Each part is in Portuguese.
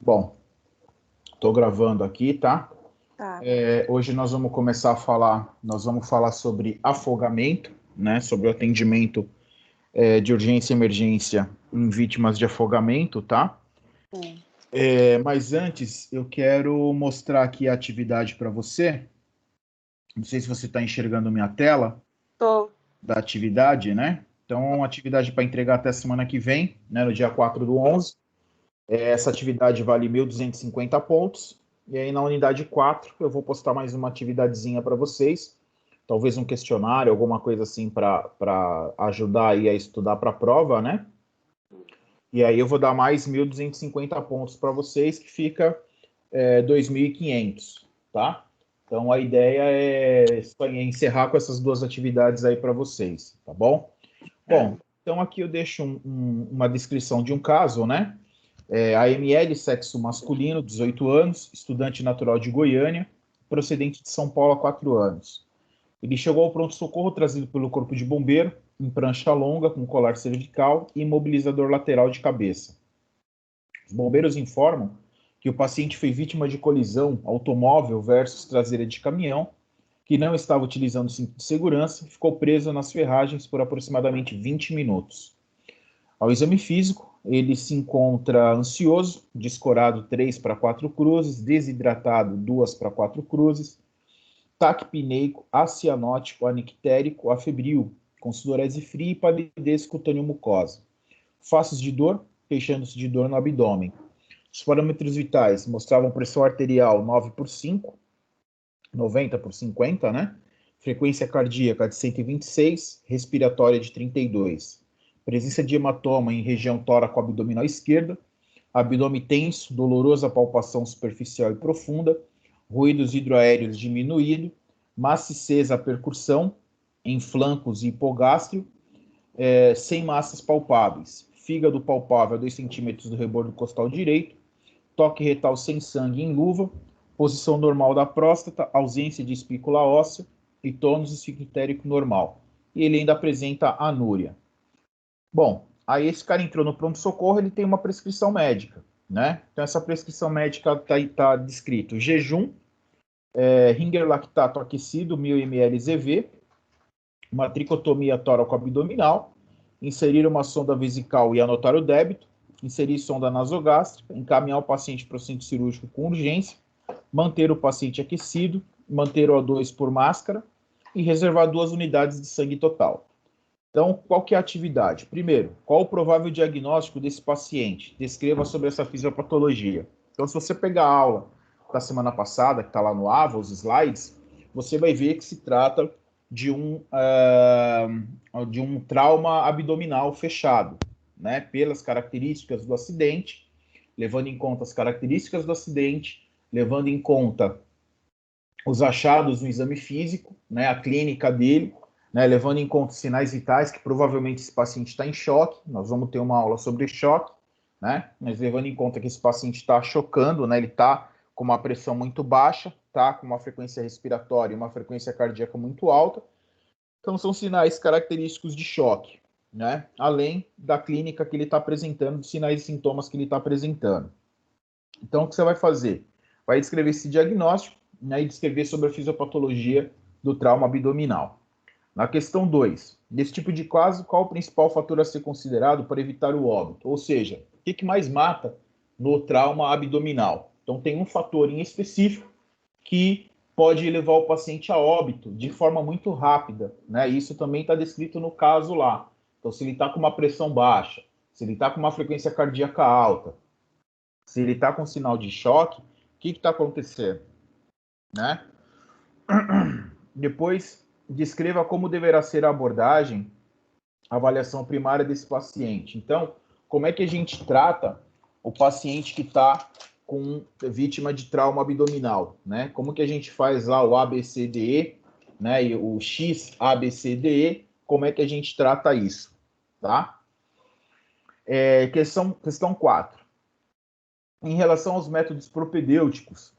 Bom, estou gravando aqui, tá? Tá. Hoje nós vamos começar a falar, sobre afogamento, né? Sobre o atendimento de urgência e emergência em vítimas de afogamento, tá? Mas antes, eu quero mostrar aqui a atividade para você. Não sei se você está enxergando minha tela. Tô. Da atividade, né? Então, atividade para entregar até a semana que vem, né? No dia 4/11. Essa atividade vale 1.250 pontos. E aí, na unidade 4, eu vou postar mais uma atividadezinha para vocês. Talvez um questionário, alguma coisa assim para ajudar aí a estudar para a prova, né? E aí eu vou dar mais 1.250 pontos para vocês, que fica 2.500, tá? Então, a ideia é encerrar com essas duas atividades aí para vocês, tá bom? Bom, então aqui eu deixo uma descrição de um caso, né? AML, sexo masculino, 18 anos, estudante natural de Goiânia, procedente de São Paulo há 4 anos. Ele chegou ao pronto-socorro trazido pelo corpo de bombeiro, em prancha longa, com colar cervical e imobilizador lateral de cabeça. Os bombeiros informam que o paciente foi vítima de colisão automóvel versus traseira de caminhão, que não estava utilizando cinto de segurança, ficou preso nas ferragens por aproximadamente 20 minutos. Ao exame físico, ele se encontra ansioso, descorado 3 para 4 cruzes, desidratado 2 para 4 cruzes, taquipneico, acianótico, anictérico, afebril, com sudorese fria e palidez cutâneo-mucosa. Faces de dor, queixando-se de dor no abdômen. Os parâmetros vitais mostravam pressão arterial 9/5, 90/50, né? Frequência cardíaca de 126, respiratória de 32. Presença de hematoma em região tóraco-abdominal esquerda, abdômen tenso, dolorosa palpação superficial e profunda, ruídos hidroaéreos diminuído, maciçez à percussão em flancos e hipogástrio, sem massas palpáveis, fígado palpável a 2 centímetros do rebordo costal direito, toque retal sem sangue em luva, posição normal da próstata, ausência de espícula óssea e tônus esfinctérico normal. E ele ainda apresenta anúria. Bom, aí esse cara entrou no pronto-socorro, ele tem uma prescrição médica, né? Então essa prescrição médica tá descrito jejum, Ringer lactato aquecido, 1.000 ml ZV, uma tricotomia tóraco-abdominal, inserir uma sonda vesical e anotar o débito, inserir sonda nasogástrica, encaminhar o paciente para o centro cirúrgico com urgência, manter o paciente aquecido, manter o O2 por máscara e reservar 2 unidades de sangue total. Então, qual que é a atividade? Primeiro, qual o provável diagnóstico desse paciente? Descreva sobre essa fisiopatologia. Então, se você pegar a aula da semana passada, que está lá no AVA, os slides, você vai ver que se trata de um trauma abdominal fechado, né? Pelas características do acidente, levando em conta as características do acidente, levando em conta os achados no exame físico, né? A clínica dele, né, levando em conta os sinais vitais, que provavelmente esse paciente está em choque, nós vamos ter uma aula sobre choque, né, mas levando em conta que esse paciente está chocando, né, ele está com uma pressão muito baixa, está com uma frequência respiratória e uma frequência cardíaca muito alta, então são sinais característicos de choque, né, além da clínica que ele está apresentando, dos sinais e sintomas que ele está apresentando. Então, o que você vai fazer? Vai descrever esse diagnóstico, né, e descrever sobre a fisiopatologia do trauma abdominal. Na questão 2, nesse tipo de caso, qual o principal fator a ser considerado para evitar o óbito? Ou seja, o que mais mata no trauma abdominal? Então, tem um fator em específico que pode levar o paciente a óbito de forma muito rápida, né? Isso também está descrito no caso lá. Então, se ele está com uma pressão baixa, se ele está com uma frequência cardíaca alta, se ele está com sinal de choque, o que está acontecendo? Né? Depois, descreva como deverá ser a abordagem, a avaliação primária desse paciente. Então, como é que a gente trata o paciente que está com vítima de trauma abdominal, né? Como que a gente faz lá o ABCDE, né? E o XABCDE, como é que a gente trata isso, tá? Questão 4. Em relação aos métodos propedêuticos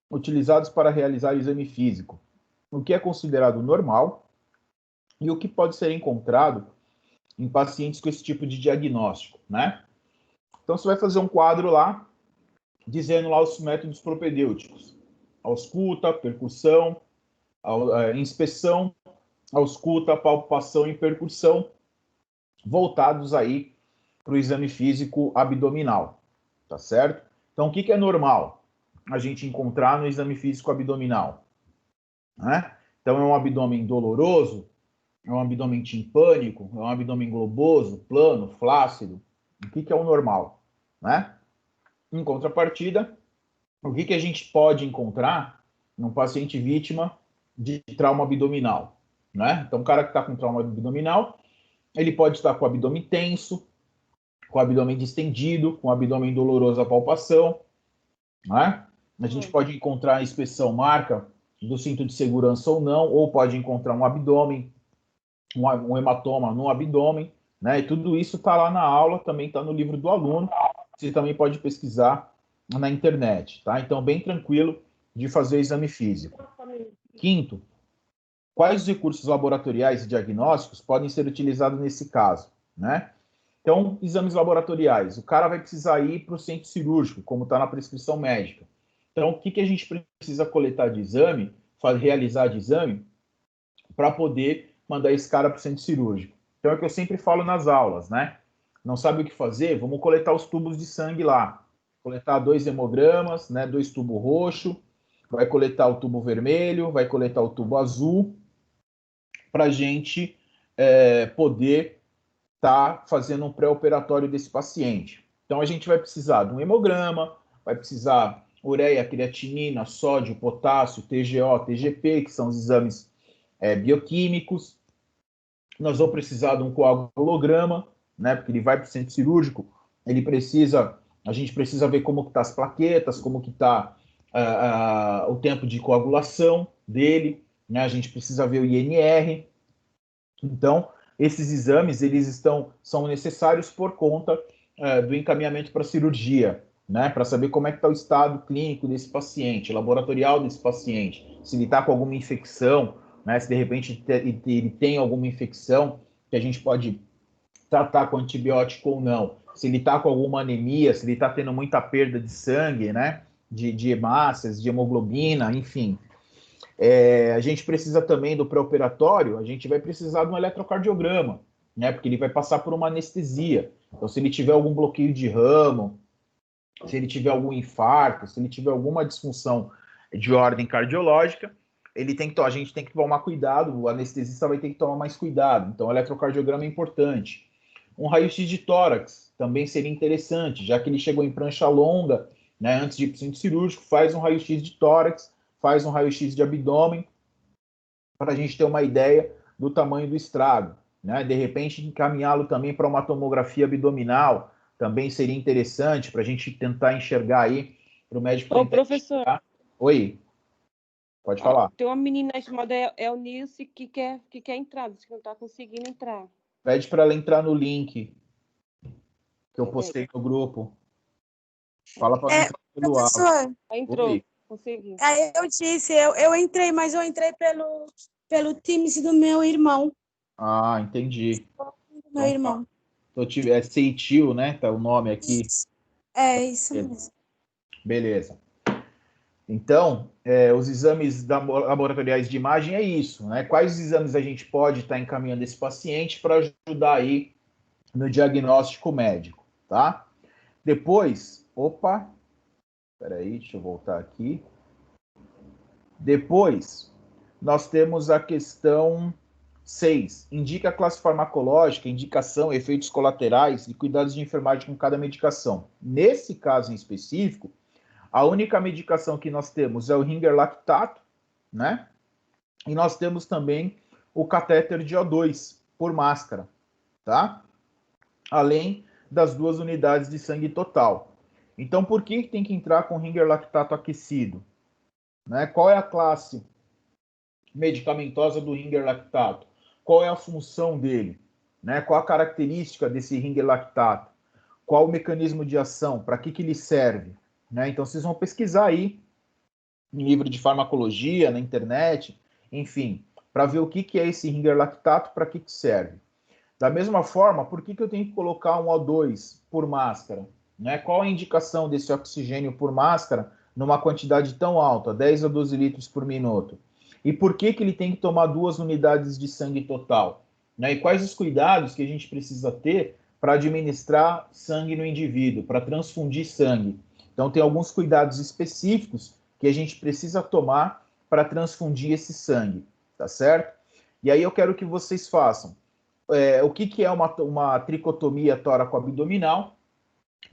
utilizados para realizar o exame físico, o que é considerado normal e o que pode ser encontrado em pacientes com esse tipo de diagnóstico, né? Então, você vai fazer um quadro lá, dizendo lá os métodos propedêuticos. Ausculta, percussão, inspeção, ausculta, palpação e percussão, voltados aí para o exame físico abdominal, tá certo? Então, o que é normal a gente encontrar no exame físico abdominal? Né? Então, é um abdômen doloroso, é um abdômen timpânico, é um abdômen globoso, plano, flácido. O que é o normal? Né? Em contrapartida, o que a gente pode encontrar num paciente vítima de trauma abdominal? Né? Então, o cara que está com trauma abdominal, ele pode estar com o abdômen tenso, com o abdômen distendido, com o abdômen doloroso à palpação. Né? A gente pode encontrar a inspeção marca do cinto de segurança ou não, ou pode encontrar um abdômen, um hematoma no abdômen, né? E tudo isso está lá na aula, também está no livro do aluno. Você também pode pesquisar na internet, tá? Então, bem tranquilo de fazer o exame físico. Quinto, quais os recursos laboratoriais e diagnósticos podem ser utilizados nesse caso, né? Então, exames laboratoriais. O cara vai precisar ir para o centro cirúrgico, como está na prescrição médica. Então, o que a gente precisa coletar de exame, realizar de exame, para poder mandar esse cara para o centro cirúrgico? Então, é o que eu sempre falo nas aulas, né? Não sabe o que fazer? Vamos coletar os tubos de sangue lá. Coletar 2 hemogramas, né? 2 tubos roxos, vai coletar o tubo vermelho, vai coletar o tubo azul, para a gente poder estar fazendo um pré-operatório desse paciente. Então, a gente vai precisar de um hemograma, vai precisar ureia, creatinina, sódio, potássio, TGO, TGP, que são os exames bioquímicos. Nós vamos precisar de um coagulograma, né, porque ele vai para o centro cirúrgico, a gente precisa ver como que tá as plaquetas, como que está o tempo de coagulação dele, né, a gente precisa ver o INR. Então, esses exames são necessários por conta do encaminhamento para cirurgia, né, para saber como é que está o estado clínico desse paciente, laboratorial desse paciente, se ele está com alguma infecção, né, se de repente ele tem alguma infecção que a gente pode tratar com antibiótico ou não, se ele está com alguma anemia, se ele está tendo muita perda de sangue, né, de hemácias, de hemoglobina, enfim. A gente precisa também do pré-operatório, a gente vai precisar de um eletrocardiograma, né? Porque ele vai passar por uma anestesia. Então, se ele tiver algum bloqueio de ramo, se ele tiver algum infarto, se ele tiver alguma disfunção de ordem cardiológica, a gente tem que tomar cuidado, o anestesista vai ter que tomar mais cuidado. Então, o eletrocardiograma é importante. Um raio-x de tórax também seria interessante, já que ele chegou em prancha longa, né? Antes de ir para o centro cirúrgico, faz um raio-x de tórax, faz um raio-x de abdômen, para a gente ter uma ideia do tamanho do estrago. Né? De repente, encaminhá-lo também para uma tomografia abdominal, também seria interessante para a gente tentar enxergar aí, para o médico tentar professor. enxergar. Oi, pode falar. Tem uma menina chamada Eunice que quer entrar, diz que não está conseguindo entrar. Pede para ela entrar no link que eu postei no grupo. Fala para ela entrar pelo áudio. Entrou. Oi. Consegui. Aí eu disse, eu entrei, mas eu entrei pelo Teams do meu irmão. Ah, entendi. Do meu irmão. É Seitil, né? Tá o nome aqui. Isso mesmo. Beleza. Então, os exames laboratoriais de imagem é isso, né? Quais exames a gente pode estar encaminhando esse paciente para ajudar aí no diagnóstico médico, tá? Depois, deixa eu voltar aqui. Depois, nós temos a questão 6. Indica a classe farmacológica, indicação, efeitos colaterais e cuidados de enfermagem com cada medicação. Nesse caso em específico, a única medicação que nós temos é o Ringer lactato, né? E nós temos também o catéter de O2 por máscara, tá? Além das 2 unidades de sangue total. Então, por que tem que entrar com Ringer lactato aquecido? Né? Qual é a classe medicamentosa do Ringer lactato? Qual é a função dele? Né? Qual a característica desse Ringer lactato? Qual o mecanismo de ação? Para que ele serve? Né? Então, vocês vão pesquisar aí em livro de farmacologia, na internet, enfim, para ver o que é esse Ringer lactato, para que serve. Da mesma forma, por que eu tenho que colocar um O2 por máscara? né? Qual a indicação desse oxigênio por máscara numa quantidade tão alta, 10 a 12 litros por minuto? E por que ele tem que tomar 2 unidades de sangue total? Né? E quais os cuidados que a gente precisa ter para administrar sangue no indivíduo, para transfundir sangue? Então, tem alguns cuidados específicos que a gente precisa tomar para transfundir esse sangue, tá certo? E aí eu quero que vocês façam o que é uma tricotomia tóraco-abdominal,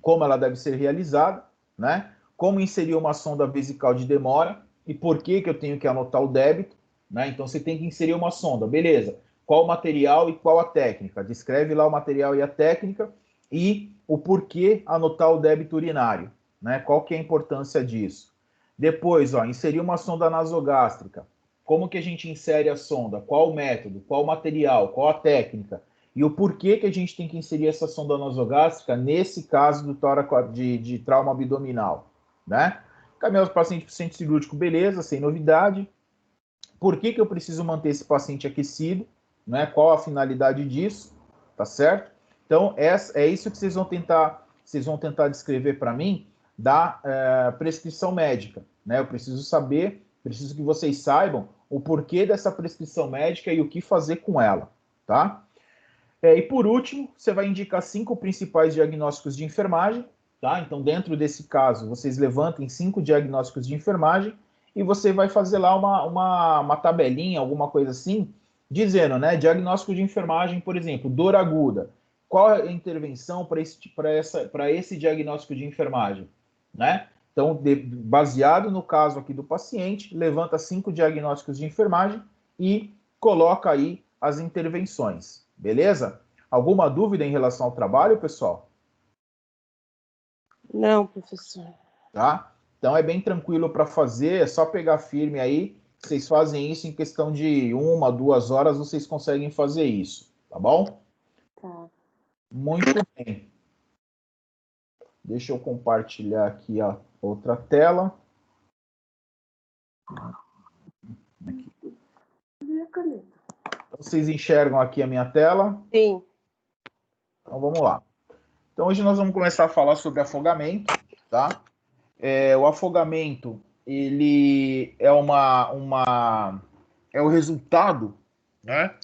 como ela deve ser realizada, né? Como inserir uma sonda vesical de demora e por que eu tenho que anotar o débito, né? Então você tem que inserir uma sonda, beleza? Qual o material e qual a técnica? Descreve lá o material e a técnica e o porquê anotar o débito urinário, né? Qual que é a importância disso? Depois, ó, inserir uma sonda nasogástrica. Como que a gente insere a sonda? Qual o método? Qual o material? Qual a técnica? E o porquê que a gente tem que inserir essa sonda nasogástrica nesse caso do tórax de trauma abdominal, né? Caminhar os pacientes para o centro cirúrgico, beleza, sem novidade. Por que eu preciso manter esse paciente aquecido, né? Qual a finalidade disso, tá certo? Então, é isso que vocês vão tentar descrever para mim da prescrição médica, né? Eu preciso saber, preciso que vocês saibam o porquê dessa prescrição médica e o que fazer com ela, tá? E por último, você vai indicar 5 principais diagnósticos de enfermagem, tá? Então, dentro desse caso, vocês levantem 5 diagnósticos de enfermagem e você vai fazer lá uma tabelinha, alguma coisa assim, dizendo, né? Diagnóstico de enfermagem, por exemplo, dor aguda. Qual é a intervenção para esse diagnóstico de enfermagem, né? Então, baseado no caso aqui do paciente, levanta 5 diagnósticos de enfermagem e coloca aí as intervenções. Beleza? Alguma dúvida em relação ao trabalho, pessoal? Não, professor. Tá? Então é bem tranquilo para fazer, é só pegar firme aí. Vocês fazem isso em questão de 1, 2 horas, vocês conseguem fazer isso, tá bom? Tá. Muito bem. Deixa eu compartilhar aqui a outra tela. Aqui. Vocês enxergam aqui a minha tela? Sim. Então vamos lá. Então hoje nós vamos começar a falar sobre afogamento, tá? O afogamento, ele é é o resultado, né,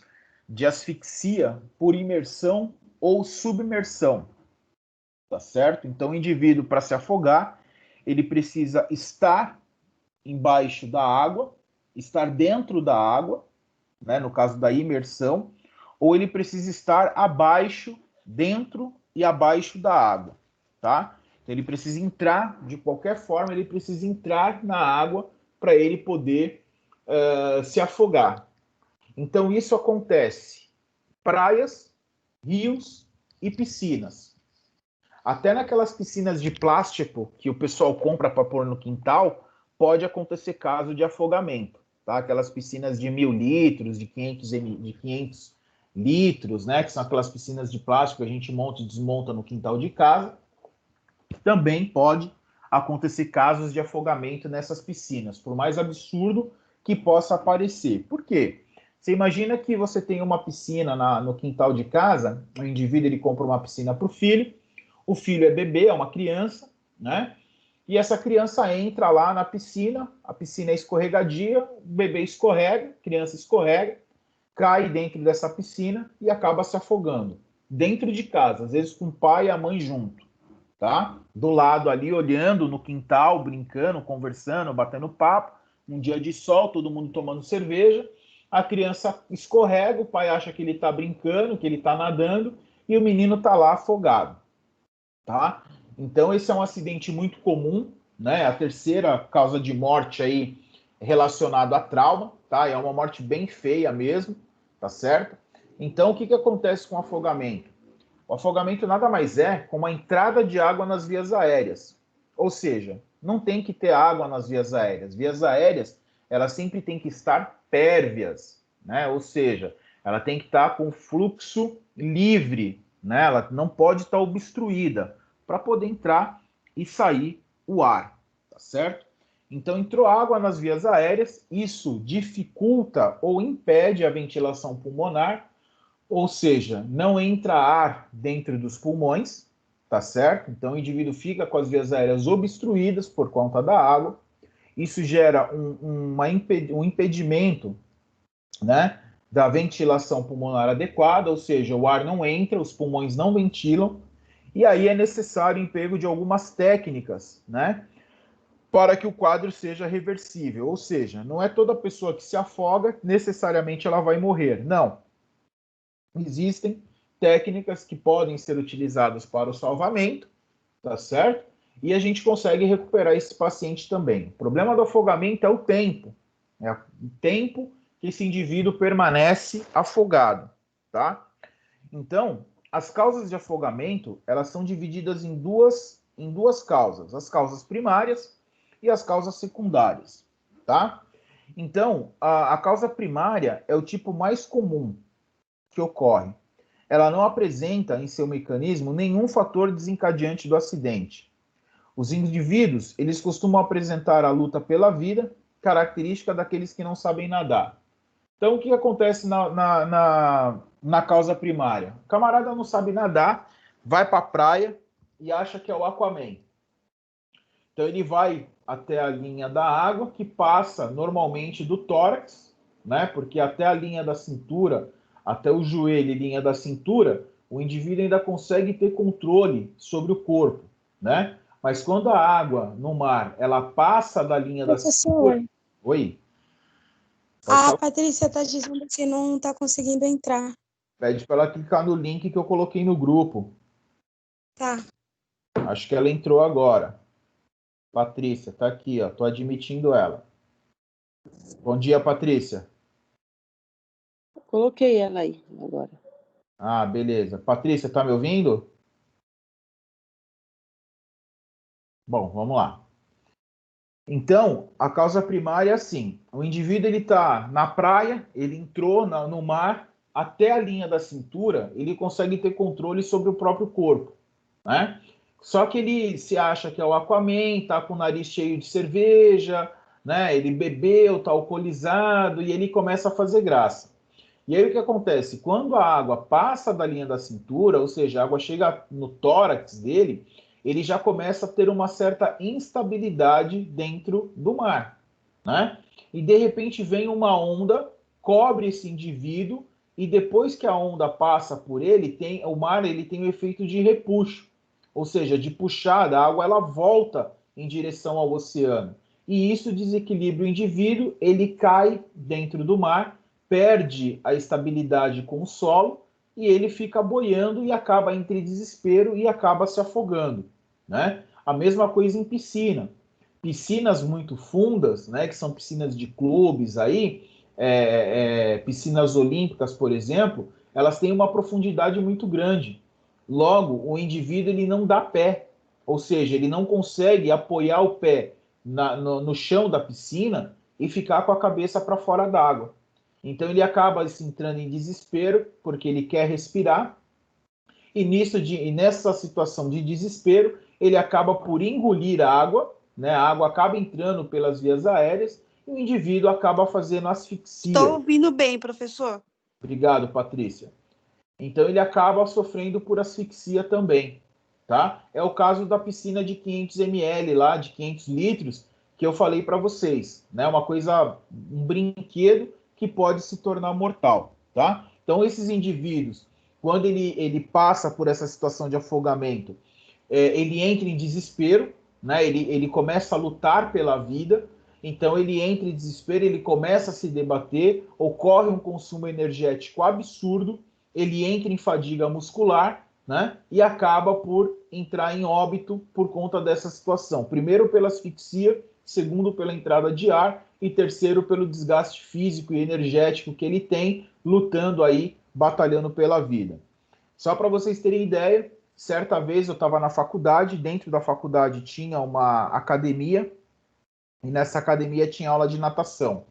de asfixia por imersão ou submersão, tá certo? Então o indivíduo, para se afogar, ele precisa estar embaixo da água, estar dentro da água, né, no caso da imersão, ou ele precisa estar abaixo, dentro e abaixo da água, tá? Então, ele precisa entrar, de qualquer forma, ele precisa entrar na água para ele poder se afogar. Então, isso acontece em praias, rios e piscinas. Até naquelas piscinas de plástico que o pessoal compra para pôr no quintal, pode acontecer caso de afogamento. Tá? Aquelas piscinas de 1.000 litros, de 500 litros, né? Que são aquelas piscinas de plástico que a gente monta e desmonta no quintal de casa. Também pode acontecer casos de afogamento nessas piscinas, por mais absurdo que possa parecer. Por quê? Você imagina que você tem uma piscina no quintal de casa, o indivíduo ele compra uma piscina para o filho é bebê, é uma criança, né? E essa criança entra lá na piscina, a piscina é escorregadia, o bebê escorrega, a criança escorrega, cai dentro dessa piscina e acaba se afogando. Dentro de casa, às vezes com o pai e a mãe junto, tá? Do lado ali, olhando no quintal, brincando, conversando, batendo papo, um dia de sol, todo mundo tomando cerveja, a criança escorrega, o pai acha que ele está brincando, que ele está nadando, e o menino está lá afogado, tá? Então, esse é um acidente muito comum, né? A terceira causa de morte aí relacionado a trauma, tá? É uma morte bem feia mesmo, tá certo? Então, o que acontece com o afogamento? O afogamento nada mais é como a entrada de água nas vias aéreas. Ou seja, não tem que ter água nas vias aéreas. Vias aéreas, elas sempre têm que estar pérvias, né? Ou seja, ela tem que estar com fluxo livre, né? Ela não pode estar obstruída para poder entrar e sair o ar, tá certo? Então, entrou água nas vias aéreas, isso dificulta ou impede a ventilação pulmonar, ou seja, não entra ar dentro dos pulmões, tá certo? Então o indivíduo fica com as vias aéreas obstruídas por conta da água. Isso gera um impedimento, né, da ventilação pulmonar adequada, ou seja, o ar não entra, os pulmões não ventilam, e aí é necessário o emprego de algumas técnicas, né, para que o quadro seja reversível. Ou seja, não é toda pessoa que se afoga, necessariamente ela vai morrer. Não. Existem técnicas que podem ser utilizadas para o salvamento, tá certo? E a gente consegue recuperar esse paciente também. O problema do afogamento é o tempo. É o tempo que esse indivíduo permanece afogado, tá? Então, as causas de afogamento, elas são divididas em duas causas. As causas primárias e as causas secundárias, tá? Então, a causa primária é o tipo mais comum que ocorre. Ela não apresenta em seu mecanismo nenhum fator desencadeante do acidente. Os indivíduos, eles costumam apresentar a luta pela vida, característica daqueles que não sabem nadar. Então, o que acontece na causa primária? O camarada não sabe nadar, vai para a praia e acha que é o Aquaman. Então, ele vai até a linha da água, que passa normalmente do tórax, né? Porque até a linha da cintura, até o joelho e linha da cintura, o indivíduo ainda consegue ter controle sobre o corpo, né? Mas quando a água no mar, ela passa da linha da Professor, cintura... Oi? a Patrícia está dizendo que não está conseguindo entrar. Pede para ela clicar no link que eu coloquei no grupo. Tá. Acho que ela entrou agora. Patrícia, tá aqui, ó. Tô admitindo ela. Bom dia, Patrícia. Coloquei ela aí agora. Ah, beleza. Patrícia, tá me ouvindo? Bom, vamos lá. Então, a causa primária é assim: o indivíduo ele está na praia, ele entrou no mar, até a linha da cintura, ele consegue ter controle sobre o próprio corpo, né? Só que ele se acha que é o Aquaman, tá com o nariz cheio de cerveja, né? Ele bebeu, tá alcoolizado e ele começa a fazer graça. E aí o que acontece? Quando a água passa da linha da cintura, ou seja, a água chega no tórax dele, ele já começa a ter uma certa instabilidade dentro do mar, né? E de repente vem uma onda, cobre esse indivíduo e depois que a onda passa por ele, o mar ele tem o efeito de repuxo, ou seja, de puxada, a água ela volta em direção ao oceano. E isso desequilibra o indivíduo, ele cai dentro do mar, perde a estabilidade com o solo e ele fica boiando e acaba entre desespero e acaba se afogando, né? A mesma coisa em piscina. Piscinas muito fundas, né, que são piscinas de clubes aí, piscinas olímpicas, por exemplo, elas têm uma profundidade muito grande. Logo, o indivíduo ele não dá pé, ou seja, ele não consegue apoiar o pé no chão da piscina e ficar com a cabeça para fora d'água. Então ele acaba se entrando em desespero porque ele quer respirar e nessa situação de desespero ele acaba por engolir a água, né? A água acaba entrando pelas vias aéreas e o indivíduo acaba fazendo asfixia. Estou ouvindo bem, professor. Obrigado, Patrícia. Então ele acaba sofrendo por asfixia também, tá? É o caso da piscina de 500 ml lá, de 500 litros, que eu falei para vocês, né? Uma coisa, um brinquedo que pode se tornar mortal, tá? Então esses indivíduos, quando ele passa por essa situação de afogamento, ele entra em desespero, né? Ele começa a lutar pela vida, então ele entra em desespero, ele começa a se debater, ocorre um consumo energético absurdo, ele entra em fadiga muscular, né? E acaba por entrar em óbito por conta dessa situação. Primeiro pela asfixia, segundo pela entrada de ar e terceiro pelo desgaste físico e energético que ele tem lutando aí, batalhando pela vida. Só para vocês terem ideia, certa vez eu estava na faculdade, dentro da faculdade tinha uma academia e nessa academia tinha aula de natação.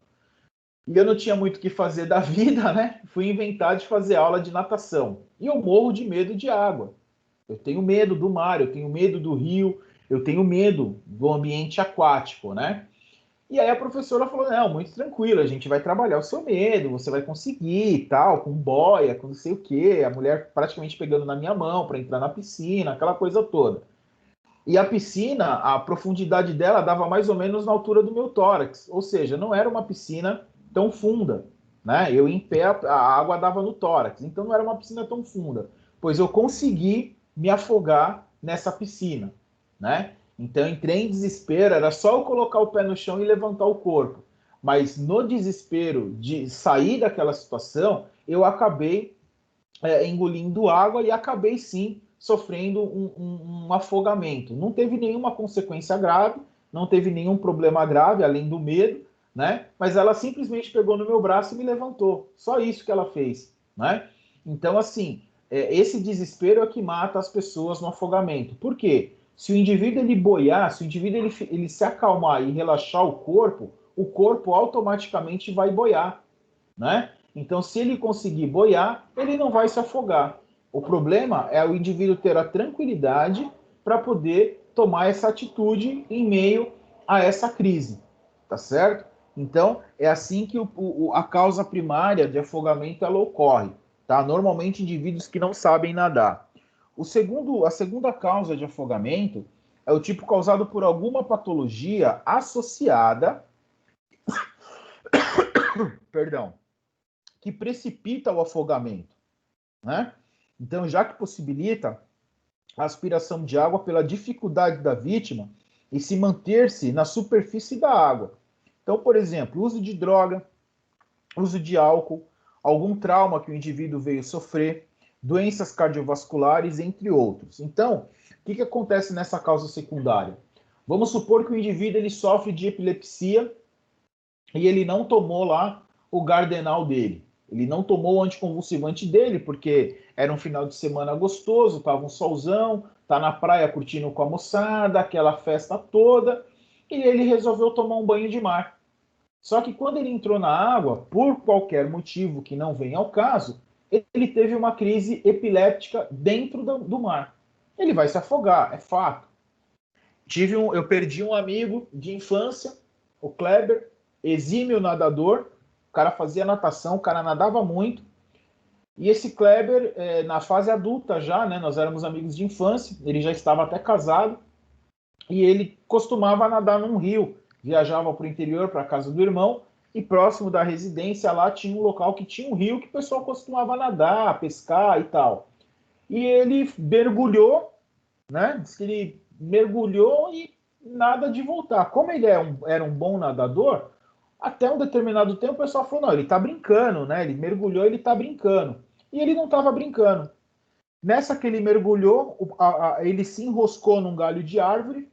E eu não tinha muito o que fazer da vida, né? Fui inventar de fazer aula de natação. E eu morro de medo de água. Eu tenho medo do mar, eu tenho medo do rio, eu tenho medo do ambiente aquático, né? E aí a professora falou, não, muito tranquilo, a gente vai trabalhar o seu medo, você vai conseguir e tal, com boia, com não sei o quê, a mulher praticamente pegando na minha mão para entrar na piscina, aquela coisa toda. E a piscina, a profundidade dela dava mais ou menos na altura do meu tórax, ou seja, não era uma piscina tão funda, né? Eu em pé, a água dava no tórax, então não era uma piscina tão funda, pois eu consegui me afogar nessa piscina, né? Então entrei em desespero, era só eu colocar o pé no chão e levantar o corpo. Mas no desespero de sair daquela situação, eu acabei engolindo água e acabei sim sofrendo um afogamento. Não teve nenhuma consequência grave, não teve nenhum problema grave, além do medo, né? Mas ela simplesmente pegou no meu braço e me levantou. Só isso que ela fez, né? Então, assim, esse desespero é que mata as pessoas no afogamento. Por quê? Se o indivíduo ele boiar, se o indivíduo ele se acalmar e relaxar o corpo automaticamente vai boiar, né? Então, se ele conseguir boiar, ele não vai se afogar. O problema é o indivíduo ter a tranquilidade para poder tomar essa atitude em meio a essa crise, tá certo? Então, é assim que a causa primária de afogamento ela ocorre, tá? Normalmente, indivíduos que não sabem nadar. A segunda causa de afogamento é o tipo causado por alguma patologia associada, perdão, que precipita o afogamento, né? Então, já que possibilita a aspiração de água pela dificuldade da vítima e se manter-se na superfície da água. Então, por exemplo, uso de droga, uso de álcool, algum trauma que o indivíduo veio sofrer, doenças cardiovasculares, entre outros. Então, o que acontece nessa causa secundária? Vamos supor que o indivíduo ele sofre de epilepsia e ele não tomou lá o Gardenal dele. Ele não tomou o anticonvulsivante dele, porque era um final de semana gostoso, tava um solzão, tá na praia curtindo com a moçada, aquela festa toda, e ele resolveu tomar um banho de mar. Só que quando ele entrou na água, por qualquer motivo que não vem ao caso, ele teve uma crise epiléptica dentro do mar. Ele vai se afogar, é fato. Eu perdi um amigo de infância, o Kleber, exímio nadador, o cara fazia natação, o cara nadava muito, e esse Kleber, na fase adulta já, né, nós éramos amigos de infância, ele já estava até casado, e ele costumava nadar num rio, viajava para o interior, para a casa do irmão, e próximo da residência lá tinha um local que tinha um rio que o pessoal costumava nadar, pescar e tal. E ele mergulhou, né, diz que ele mergulhou e nada de voltar. Como ele era um bom nadador, até um determinado tempo o pessoal falou, não, ele tá brincando, né? Ele mergulhou, ele tá brincando. E ele não estava brincando. Nessa que ele mergulhou, ele se enroscou num galho de árvore,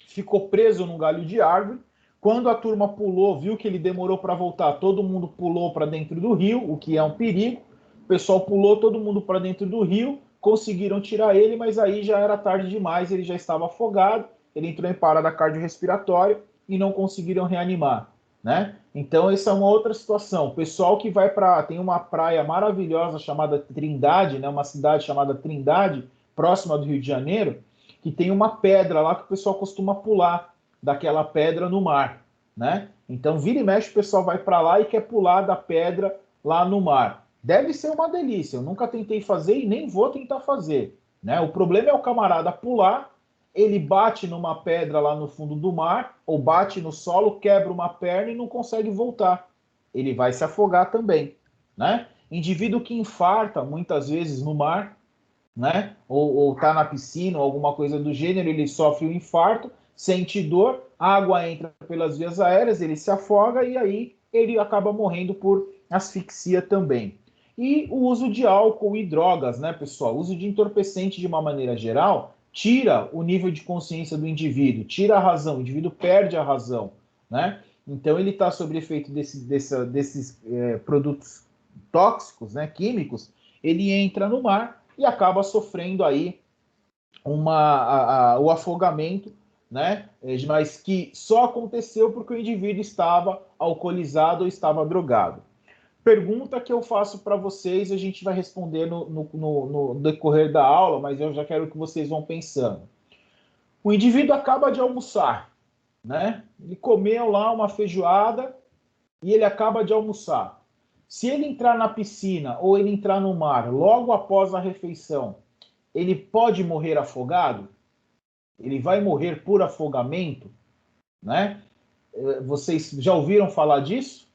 ficou preso num galho de árvore. Quando a turma pulou, viu que ele demorou para voltar, todo mundo pulou para dentro do rio, o que é um perigo. O pessoal pulou todo mundo para dentro do rio, conseguiram tirar ele, mas aí já era tarde demais, ele já estava afogado, ele entrou em parada cardiorrespiratória e não conseguiram reanimar, né? Então essa é uma outra situação. O pessoal que vai para tem uma praia maravilhosa chamada Trindade, né? Uma cidade chamada Trindade, próxima do Rio de Janeiro, que tem uma pedra lá que o pessoal costuma pular daquela pedra no mar, né? Então vira e mexe o pessoal vai para lá e quer pular da pedra lá no mar. Deve ser uma delícia. Eu nunca tentei fazer e nem vou tentar fazer, né? O problema é o camarada pular, ele bate numa pedra lá no fundo do mar, ou bate no solo, quebra uma perna e não consegue voltar. Ele vai se afogar também, né? Indivíduo que infarta muitas vezes no mar, né? Ou tá na piscina, ou alguma coisa do gênero, ele sofre um infarto, sente dor, a água entra pelas vias aéreas, ele se afoga e aí ele acaba morrendo por asfixia também. E o uso de álcool e drogas, né, pessoal? O uso de entorpecente de uma maneira geral tira o nível de consciência do indivíduo, tira a razão, o indivíduo perde a razão, né? Então ele está sob efeito desses produtos tóxicos, né, químicos, ele entra no mar e acaba sofrendo aí o afogamento, né? Mas que só aconteceu porque o indivíduo estava alcoolizado ou estava drogado. Pergunta que eu faço para vocês, a gente vai responder no decorrer da aula, mas eu já quero que vocês vão pensando. O indivíduo acaba de almoçar, né? Ele comeu lá uma feijoada e ele acaba de almoçar. Se ele entrar na piscina ou ele entrar no mar logo após a refeição, ele pode morrer afogado? Ele vai morrer por afogamento, né? Vocês já ouviram falar disso?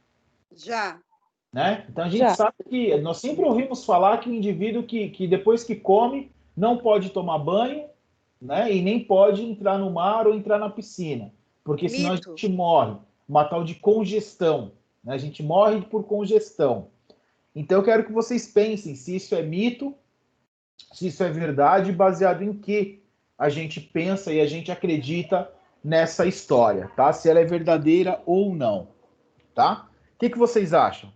Já. Né? Então a gente Já. sabe que nós sempre ouvimos falar que o indivíduo que depois que come não pode tomar banho, né? E nem pode entrar no mar ou entrar na piscina, porque senão a Mito. gente morre, uma tal de congestão, né? A gente morre por congestão. Então eu quero que vocês pensem se isso é mito, se isso é verdade, baseado em que a gente pensa e a gente acredita nessa história, tá? Se ela é verdadeira ou não, tá? O que vocês acham?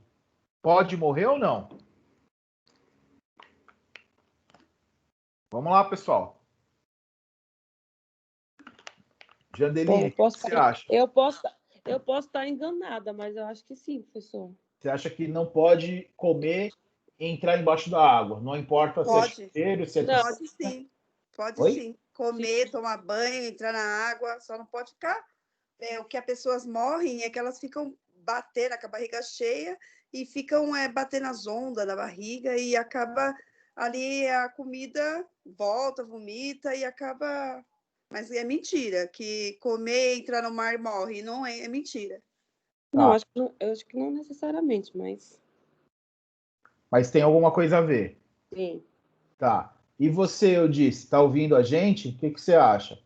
Pode morrer ou não? Vamos lá, pessoal. Bom, Jandeline, o que você acha? eu posso estar enganada, mas eu acho que sim, professor. Você acha que não pode comer e entrar embaixo da água? Não importa se é Pode. chuveiro, se é Não. piscina. Pode sim. Pode Oi? sim. Comer, tomar banho, entrar na água, só não pode ficar. O que as pessoas morrem é que elas ficam batendo com a barriga cheia e ficam batendo as ondas na barriga e acaba ali a comida volta, vomita e acaba. Mas é mentira, que comer, entrar no mar e morre. Não é, é mentira. Não, Tá. eu acho que não necessariamente, mas Mas tem alguma coisa a ver. sim. Tá. E você, eu disse, está ouvindo a gente? O que você acha?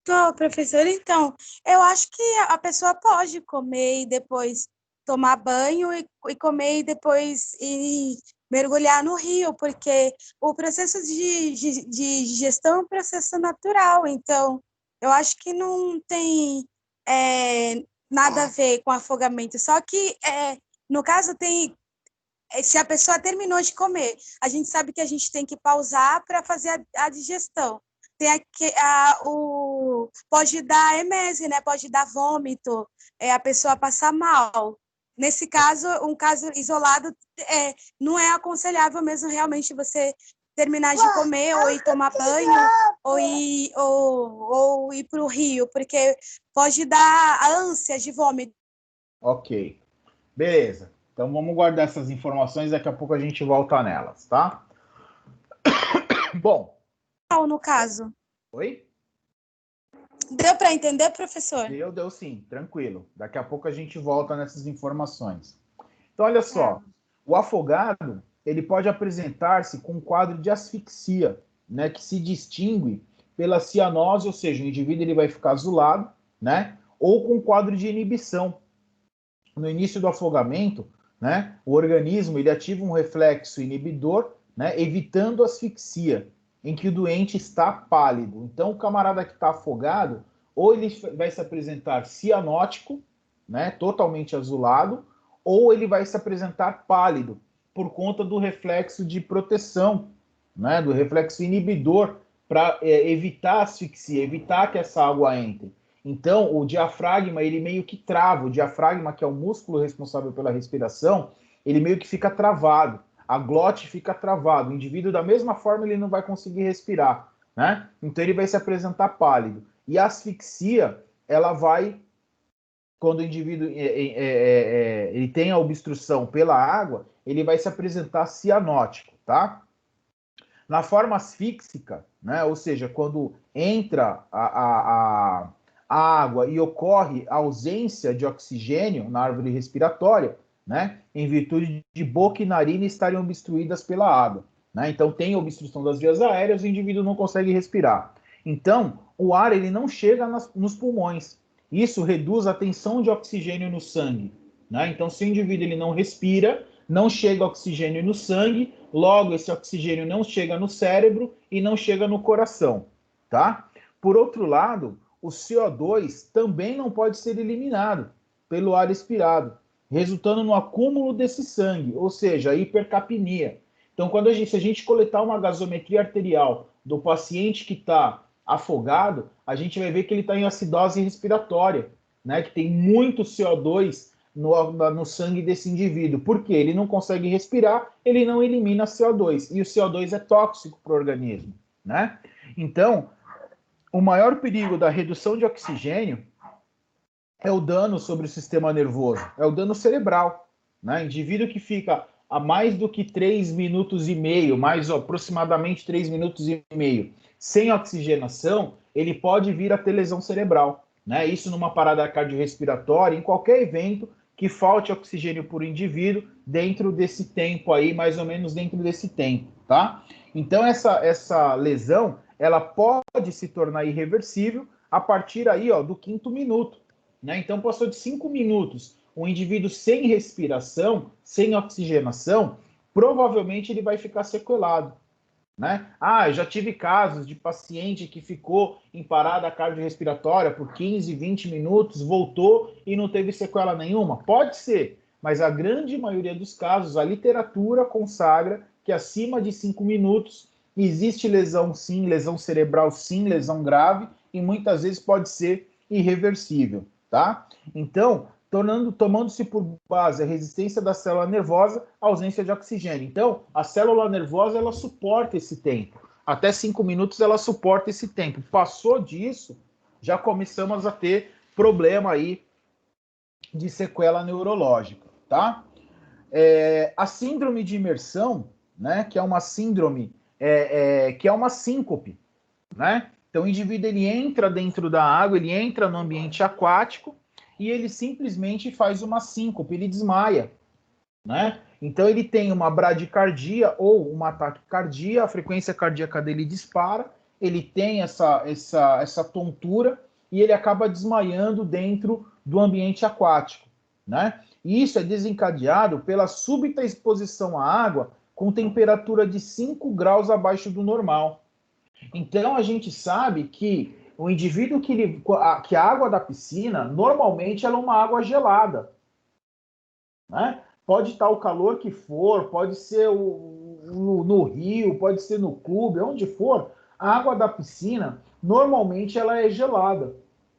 Tô, professor, então, eu acho que a pessoa pode comer e depois tomar banho e comer e depois ir mergulhar no rio, porque o processo de digestão é um processo natural, então eu acho que não tem nada a ver com afogamento, só que no caso tem, se a pessoa terminou de comer, a gente sabe que a gente tem que pausar para fazer a digestão. Tem pode dar emese, né? Pode dar vômito, a pessoa passar mal. Nesse caso, um caso isolado, não é aconselhável mesmo realmente você terminar de comer ou ir tomar banho ou ir para o rio, porque pode dar ânsia de vômito. Ok. Beleza. Então vamos guardar essas informações, daqui a pouco a gente volta nelas, tá? Bom. No caso. Oi? Deu para entender, professor? Deu sim, tranquilo. Daqui a pouco a gente volta nessas informações. Então, olha só, o afogado, ele pode apresentar-se com um quadro de asfixia, né, que se distingue pela cianose, ou seja, o indivíduo ele vai ficar azulado, né, ou com um quadro de inibição. No início do afogamento, né, o organismo ele ativa um reflexo inibidor, né, evitando asfixia, em que o doente está pálido. Então, o camarada que está afogado, ou ele vai se apresentar cianótico, né, totalmente azulado, ou ele vai se apresentar pálido, por conta do reflexo de proteção, né, do reflexo inibidor, para evitar asfixia, evitar que essa água entre. Então, o diafragma, ele meio que trava. O diafragma, que é o músculo responsável pela respiração, ele meio que fica travado. A glote fica travado. O indivíduo, da mesma forma, ele não vai conseguir respirar, né? Então, ele vai se apresentar pálido. E a asfixia, ela vai, quando o indivíduo ele tem a obstrução pela água, ele vai se apresentar cianótico, tá? Na forma asfíxica, né? Ou seja, quando entra a água e ocorre a ausência de oxigênio na árvore respiratória, né? Em virtude de boca e narina estarem obstruídas pela água, né? Então tem obstrução das vias aéreas, o indivíduo não consegue respirar. Então, o ar ele não chega nos pulmões. Isso reduz a tensão de oxigênio no sangue, né? Então, se o indivíduo ele não respira, não chega oxigênio no sangue, logo esse oxigênio não chega no cérebro e não chega no coração, tá? Por outro lado, o CO2 também não pode ser eliminado pelo ar expirado, resultando no acúmulo desse sangue, ou seja, a hipercapnia. Então, se a gente coletar uma gasometria arterial do paciente que está afogado, a gente vai ver que ele está em acidose respiratória, né? Que tem muito CO2 no sangue desse indivíduo. Por quê? Ele não consegue respirar, ele não elimina CO2. E o CO2 é tóxico para o organismo, né? Então, o maior perigo da redução de oxigênio é o dano sobre o sistema nervoso, é o dano cerebral, né? Indivíduo que fica a mais do que 3 minutos e meio, mais aproximadamente 3 minutos e meio, sem oxigenação, ele pode vir a ter lesão cerebral, né? Isso numa parada cardiorrespiratória, em qualquer evento que falte oxigênio por indivíduo dentro desse tempo aí, mais ou menos dentro desse tempo, tá? Então essa lesão, ela pode se tornar irreversível a partir aí, ó, do 5º minuto, né? Então passou de 5 minutos, um indivíduo sem respiração, sem oxigenação, provavelmente ele vai ficar sequelado, né? Eu já tive casos de paciente que ficou em parada cardiorrespiratória por 15, 20 minutos, voltou e não teve sequela nenhuma. Pode ser, mas a grande maioria dos casos, a literatura consagra que acima de 5 minutos existe lesão sim, lesão cerebral sim, lesão grave, e muitas vezes pode ser irreversível, tá? Então, tomando-se por base a resistência da célula nervosa, a ausência de oxigênio. Então, a célula nervosa, ela suporta esse tempo. Até 5 minutos ela suporta esse tempo. Passou disso, já começamos a ter problema aí de sequela neurológica, tá? A síndrome de imersão, né, que é uma síndrome, que é uma síncope, né? Então, o indivíduo, ele entra dentro da água, ele entra no ambiente aquático, e ele simplesmente faz uma síncope, ele desmaia, né? Então ele tem uma bradicardia ou uma taquicardia, a frequência cardíaca dele dispara, ele tem essa tontura e ele acaba desmaiando dentro do ambiente aquático, né? E isso é desencadeado pela súbita exposição à água com temperatura de 5 graus abaixo do normal. Então a gente sabe que o indivíduo que a água da piscina, normalmente ela é uma água gelada, né? Pode estar o calor que for, pode ser no rio, pode ser no clube, onde for, a água da piscina, normalmente ela é gelada,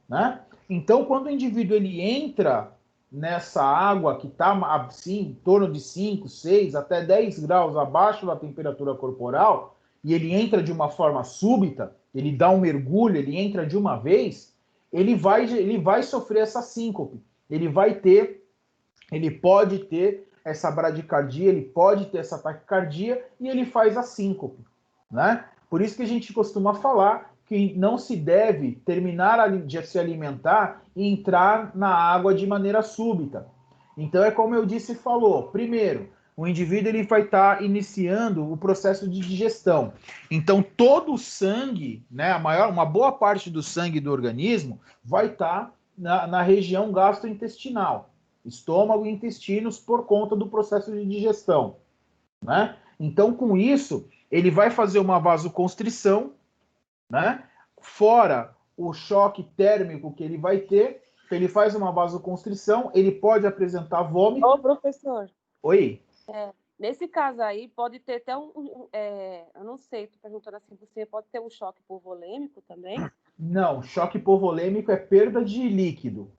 né? Então, quando o indivíduo ele entra nessa água que está assim, em torno de 5, 6, até 10 graus abaixo da temperatura corporal, e ele entra de uma forma súbita, ele dá um mergulho, ele entra de uma vez, ele vai sofrer essa síncope, ele pode ter essa bradicardia, ele pode ter essa taquicardia e ele faz a síncope, né? Por isso que a gente costuma falar que não se deve terminar de se alimentar e entrar na água de maneira súbita. Então é como eu disse e falou, primeiro, o indivíduo ele vai estar iniciando o processo de digestão. Então todo o sangue, né, uma boa parte do sangue do organismo vai estar na região gastrointestinal, estômago e intestinos, por conta do processo de digestão, né? Então com isso ele vai fazer uma vasoconstrição, né? Fora o choque térmico que ele vai ter, ele faz uma vasoconstrição, ele pode apresentar vômito. Ô, professor. Oi. Nesse caso aí, pode ter até eu não sei, estou perguntando assim, você pode ter um choque hipovolêmico também? Não, choque hipovolêmico é perda de líquido.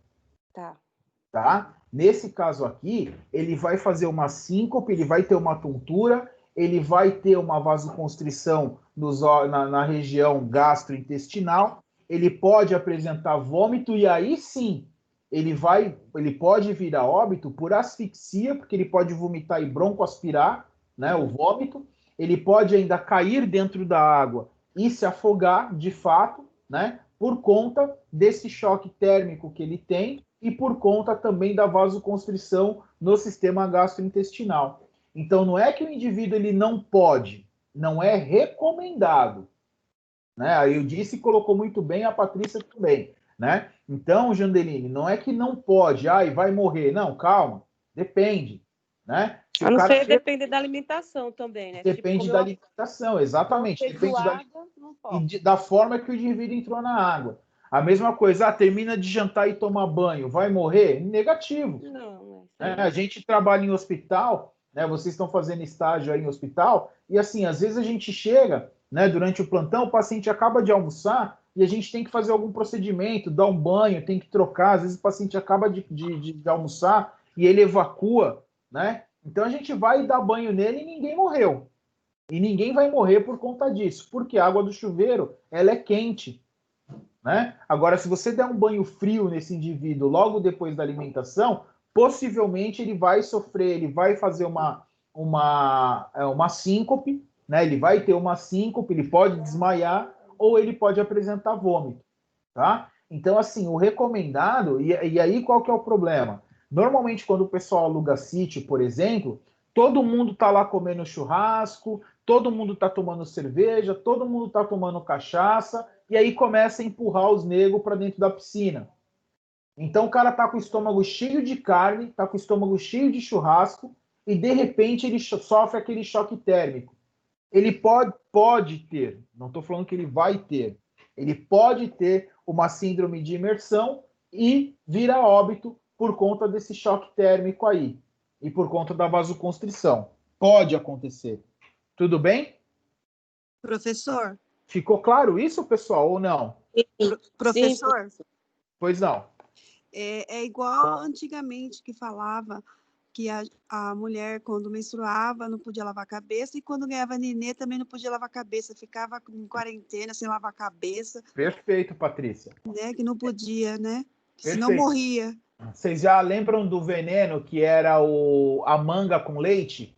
Tá? Nesse caso aqui, ele vai fazer uma síncope, ele vai ter uma tontura, ele vai ter uma vasoconstrição na região gastrointestinal, ele pode apresentar vômito e aí sim, ele pode vir a óbito por asfixia, porque ele pode vomitar e broncoaspirar, né, o vômito, ele pode ainda cair dentro da água e se afogar de fato, né, por conta desse choque térmico que ele tem e por conta também da vasoconstrição no sistema gastrointestinal. Então, não é que o indivíduo ele não pode, não é recomendado, né? Aí eu disse e colocou muito bem a Patrícia também, né? Então, Jandeline, não é que não pode, e vai morrer. Não, calma, depende, né? A não ser depende da alimentação também, né? Depende da alimentação, exatamente. Depende da forma que o indivíduo entrou na água. A mesma coisa, termina de jantar e toma banho, vai morrer? Negativo. Não. A gente trabalha em hospital, né? Vocês estão fazendo estágio aí em hospital, e assim, às vezes a gente chega, né, durante o plantão, o paciente acaba de almoçar e a gente tem que fazer algum procedimento, dar um banho, tem que trocar, às vezes o paciente acaba de almoçar e ele evacua, né? Então a gente vai dar banho nele e ninguém morreu. E ninguém vai morrer por conta disso, porque a água do chuveiro, ela é quente, né? Agora, se você der um banho frio nesse indivíduo logo depois da alimentação, possivelmente ele vai sofrer, ele vai fazer uma síncope, né? Ele vai ter uma síncope, ele pode desmaiar ou ele pode apresentar vômito, tá? Então, assim, o recomendado, e aí qual que é o problema? Normalmente, quando o pessoal aluga sítio, por exemplo, todo mundo tá lá comendo churrasco, todo mundo tá tomando cerveja, todo mundo tá tomando cachaça, e aí começa a empurrar os negros para dentro da piscina. Então o cara tá com o estômago cheio de carne, tá com o estômago cheio de churrasco, e de repente ele sofre aquele choque térmico. Ele pode ter, não estou falando que ele vai ter, ele pode ter uma síndrome de imersão e vir a óbito por conta desse choque térmico aí e por conta da vasoconstrição. Pode acontecer. Tudo bem? Professor? Ficou claro isso, pessoal, ou não? Professor? Sim. Pois não. É igual antigamente que falava que a mulher, quando menstruava, não podia lavar a cabeça, e quando ganhava nenê também não podia lavar a cabeça, ficava em quarentena sem lavar a cabeça. Perfeito, Patrícia. Né? Que não podia, né? Perfeito. Senão morria. Vocês já lembram do veneno que era a manga com leite?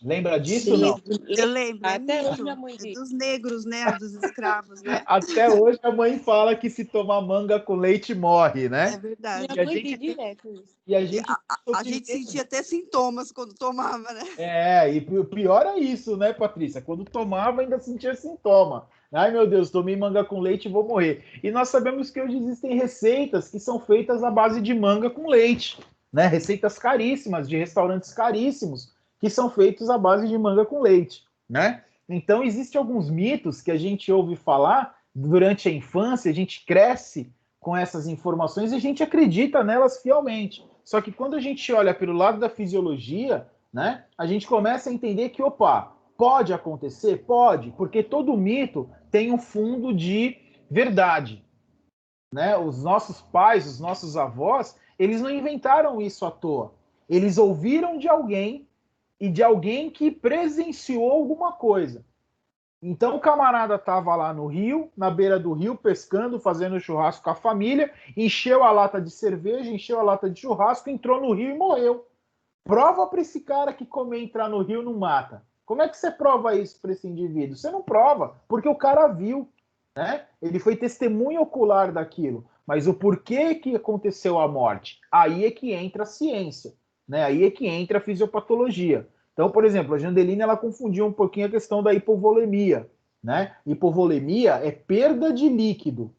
Lembra disso ou não? Eu lembro, Até hoje mito. minha mãe diz. Dos negros, né? Dos escravos, né? Até hoje a mãe fala que se tomar manga com leite morre, né? É verdade. Minha mãe diz direto isso. E a gente, A gente sentia até sintomas quando tomava, né? e o pior é isso, né, Patrícia? Quando tomava, ainda sentia sintoma. Ai, meu Deus, tomei manga com leite e vou morrer. E nós sabemos que hoje existem receitas que são feitas à base de manga com leite, né? Receitas caríssimas, de restaurantes caríssimos, que são feitos à base de manga com leite, né? Então, existem alguns mitos que a gente ouve falar durante a infância, a gente cresce com essas informações e a gente acredita nelas fielmente. Só que quando a gente olha pelo lado da fisiologia, né, a gente começa a entender que, opa, pode acontecer? Pode, porque todo mito tem um fundo de verdade. Né? Os nossos pais, os nossos avós, eles não inventaram isso à toa. Eles ouviram de alguém e de alguém que presenciou alguma coisa. Então o camarada estava lá no rio, na beira do rio, pescando, fazendo churrasco com a família, encheu a lata de cerveja, encheu a lata de churrasco, entrou no rio e morreu. Prova para esse cara que comer entrar no rio não mata. Como é que você prova isso para esse indivíduo? Você não prova, porque o cara viu, né? Ele foi testemunha ocular daquilo. Mas o porquê que aconteceu a morte? Aí é que entra a ciência, né? Aí é que entra a fisiopatologia. Então, por exemplo, a Jandelina ela confundiu um pouquinho a questão da hipovolemia, né? Hipovolemia é perda de líquido,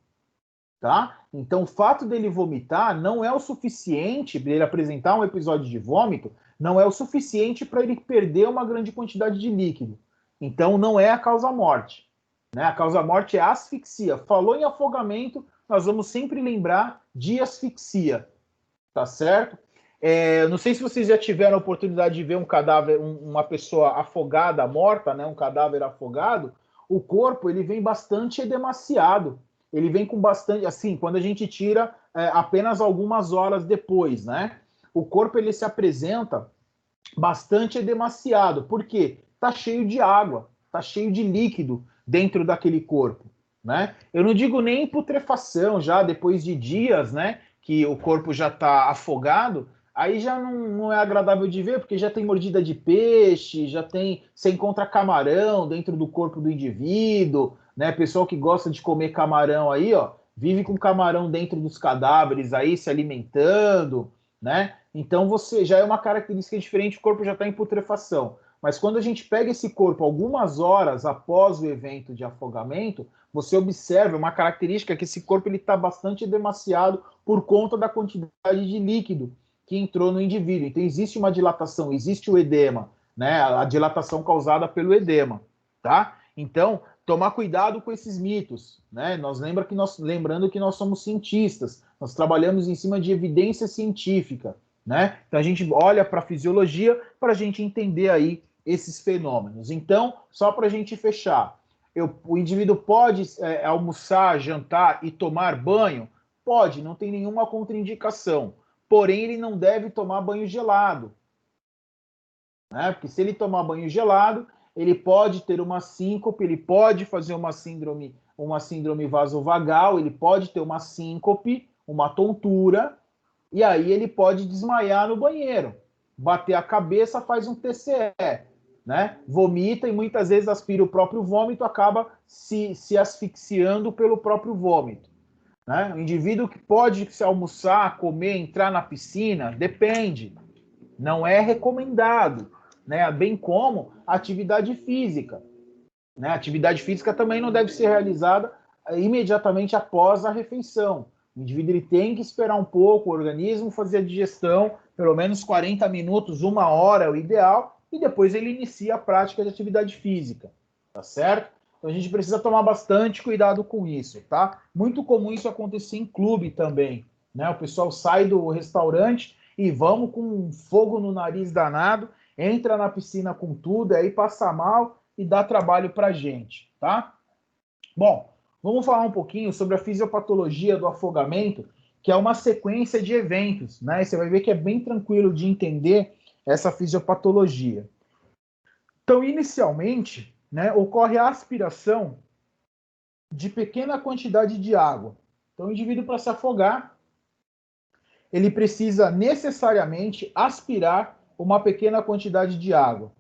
tá? Então, o fato dele vomitar não é o suficiente, dele apresentar um episódio de vômito, não é o suficiente para ele perder uma grande quantidade de líquido. Então, não é a causa-morte, né? A causa-morte é a asfixia. Falou em afogamento, nós vamos sempre lembrar de asfixia, tá certo? Não sei se vocês já tiveram a oportunidade de ver um cadáver, uma pessoa afogada, morta, né? Um cadáver afogado. O corpo ele vem bastante edemaciado. Ele vem com bastante, assim, quando a gente tira apenas algumas horas depois, né? O corpo ele se apresenta bastante edemaciado. Por quê? Tá cheio de água, tá cheio de líquido dentro daquele corpo, né? Eu não digo nem putrefação já depois de dias, né? Que o corpo já está afogado, aí já não é agradável de ver, porque já tem mordida de peixe, já tem, você encontra camarão dentro do corpo do indivíduo, né? Pessoal que gosta de comer camarão aí, ó, vive com camarão dentro dos cadáveres aí, se alimentando, né? Então você já é uma característica diferente, o corpo já está em putrefação. Mas quando a gente pega esse corpo algumas horas após o evento de afogamento, você observa uma característica que esse corpo está bastante demasiado por conta da quantidade de líquido que entrou no indivíduo. Então existe uma dilatação, existe o edema, né? A dilatação causada pelo edema, tá? Então, tomar cuidado com esses mitos, né? Lembrando que nós somos cientistas, nós trabalhamos em cima de evidência científica, né? Então a gente olha para a fisiologia para a gente entender aí esses fenômenos. Então, só para a gente fechar, o indivíduo pode almoçar, jantar e tomar banho? Pode, não tem nenhuma contraindicação. Porém, ele não deve tomar banho gelado, né? Porque se ele tomar banho gelado, ele pode ter uma síncope, ele pode fazer uma síndrome uma síndrome vasovagal, ele pode ter uma síncope, uma tontura, e aí ele pode desmaiar no banheiro, bater a cabeça, faz um TCE, né? Vomita e muitas vezes aspira o próprio vômito, acaba se asfixiando pelo próprio vômito, né? O indivíduo que pode se almoçar, comer, entrar na piscina, depende, não é recomendado, né? Bem como atividade física, né? A atividade física também não deve ser realizada imediatamente após a refeição. O indivíduo ele tem que esperar um pouco, o organismo fazer a digestão, pelo menos 40 minutos, 1 hora é o ideal, e depois ele inicia a prática de atividade física, tá certo? Então a gente precisa tomar bastante cuidado com isso, tá? Muito comum isso acontecer em clube também, né? O pessoal sai do restaurante e vamos com fogo no nariz danado, entra na piscina com tudo, aí passa mal e dá trabalho pra gente, tá? Bom, vamos falar um pouquinho sobre a fisiopatologia do afogamento, que é uma sequência de eventos, né? Você vai ver que é bem tranquilo de entender essa fisiopatologia. Então, inicialmente, né, ocorre a aspiração de pequena quantidade de água. Então, o indivíduo, para se afogar, ele precisa necessariamente aspirar uma pequena quantidade de água.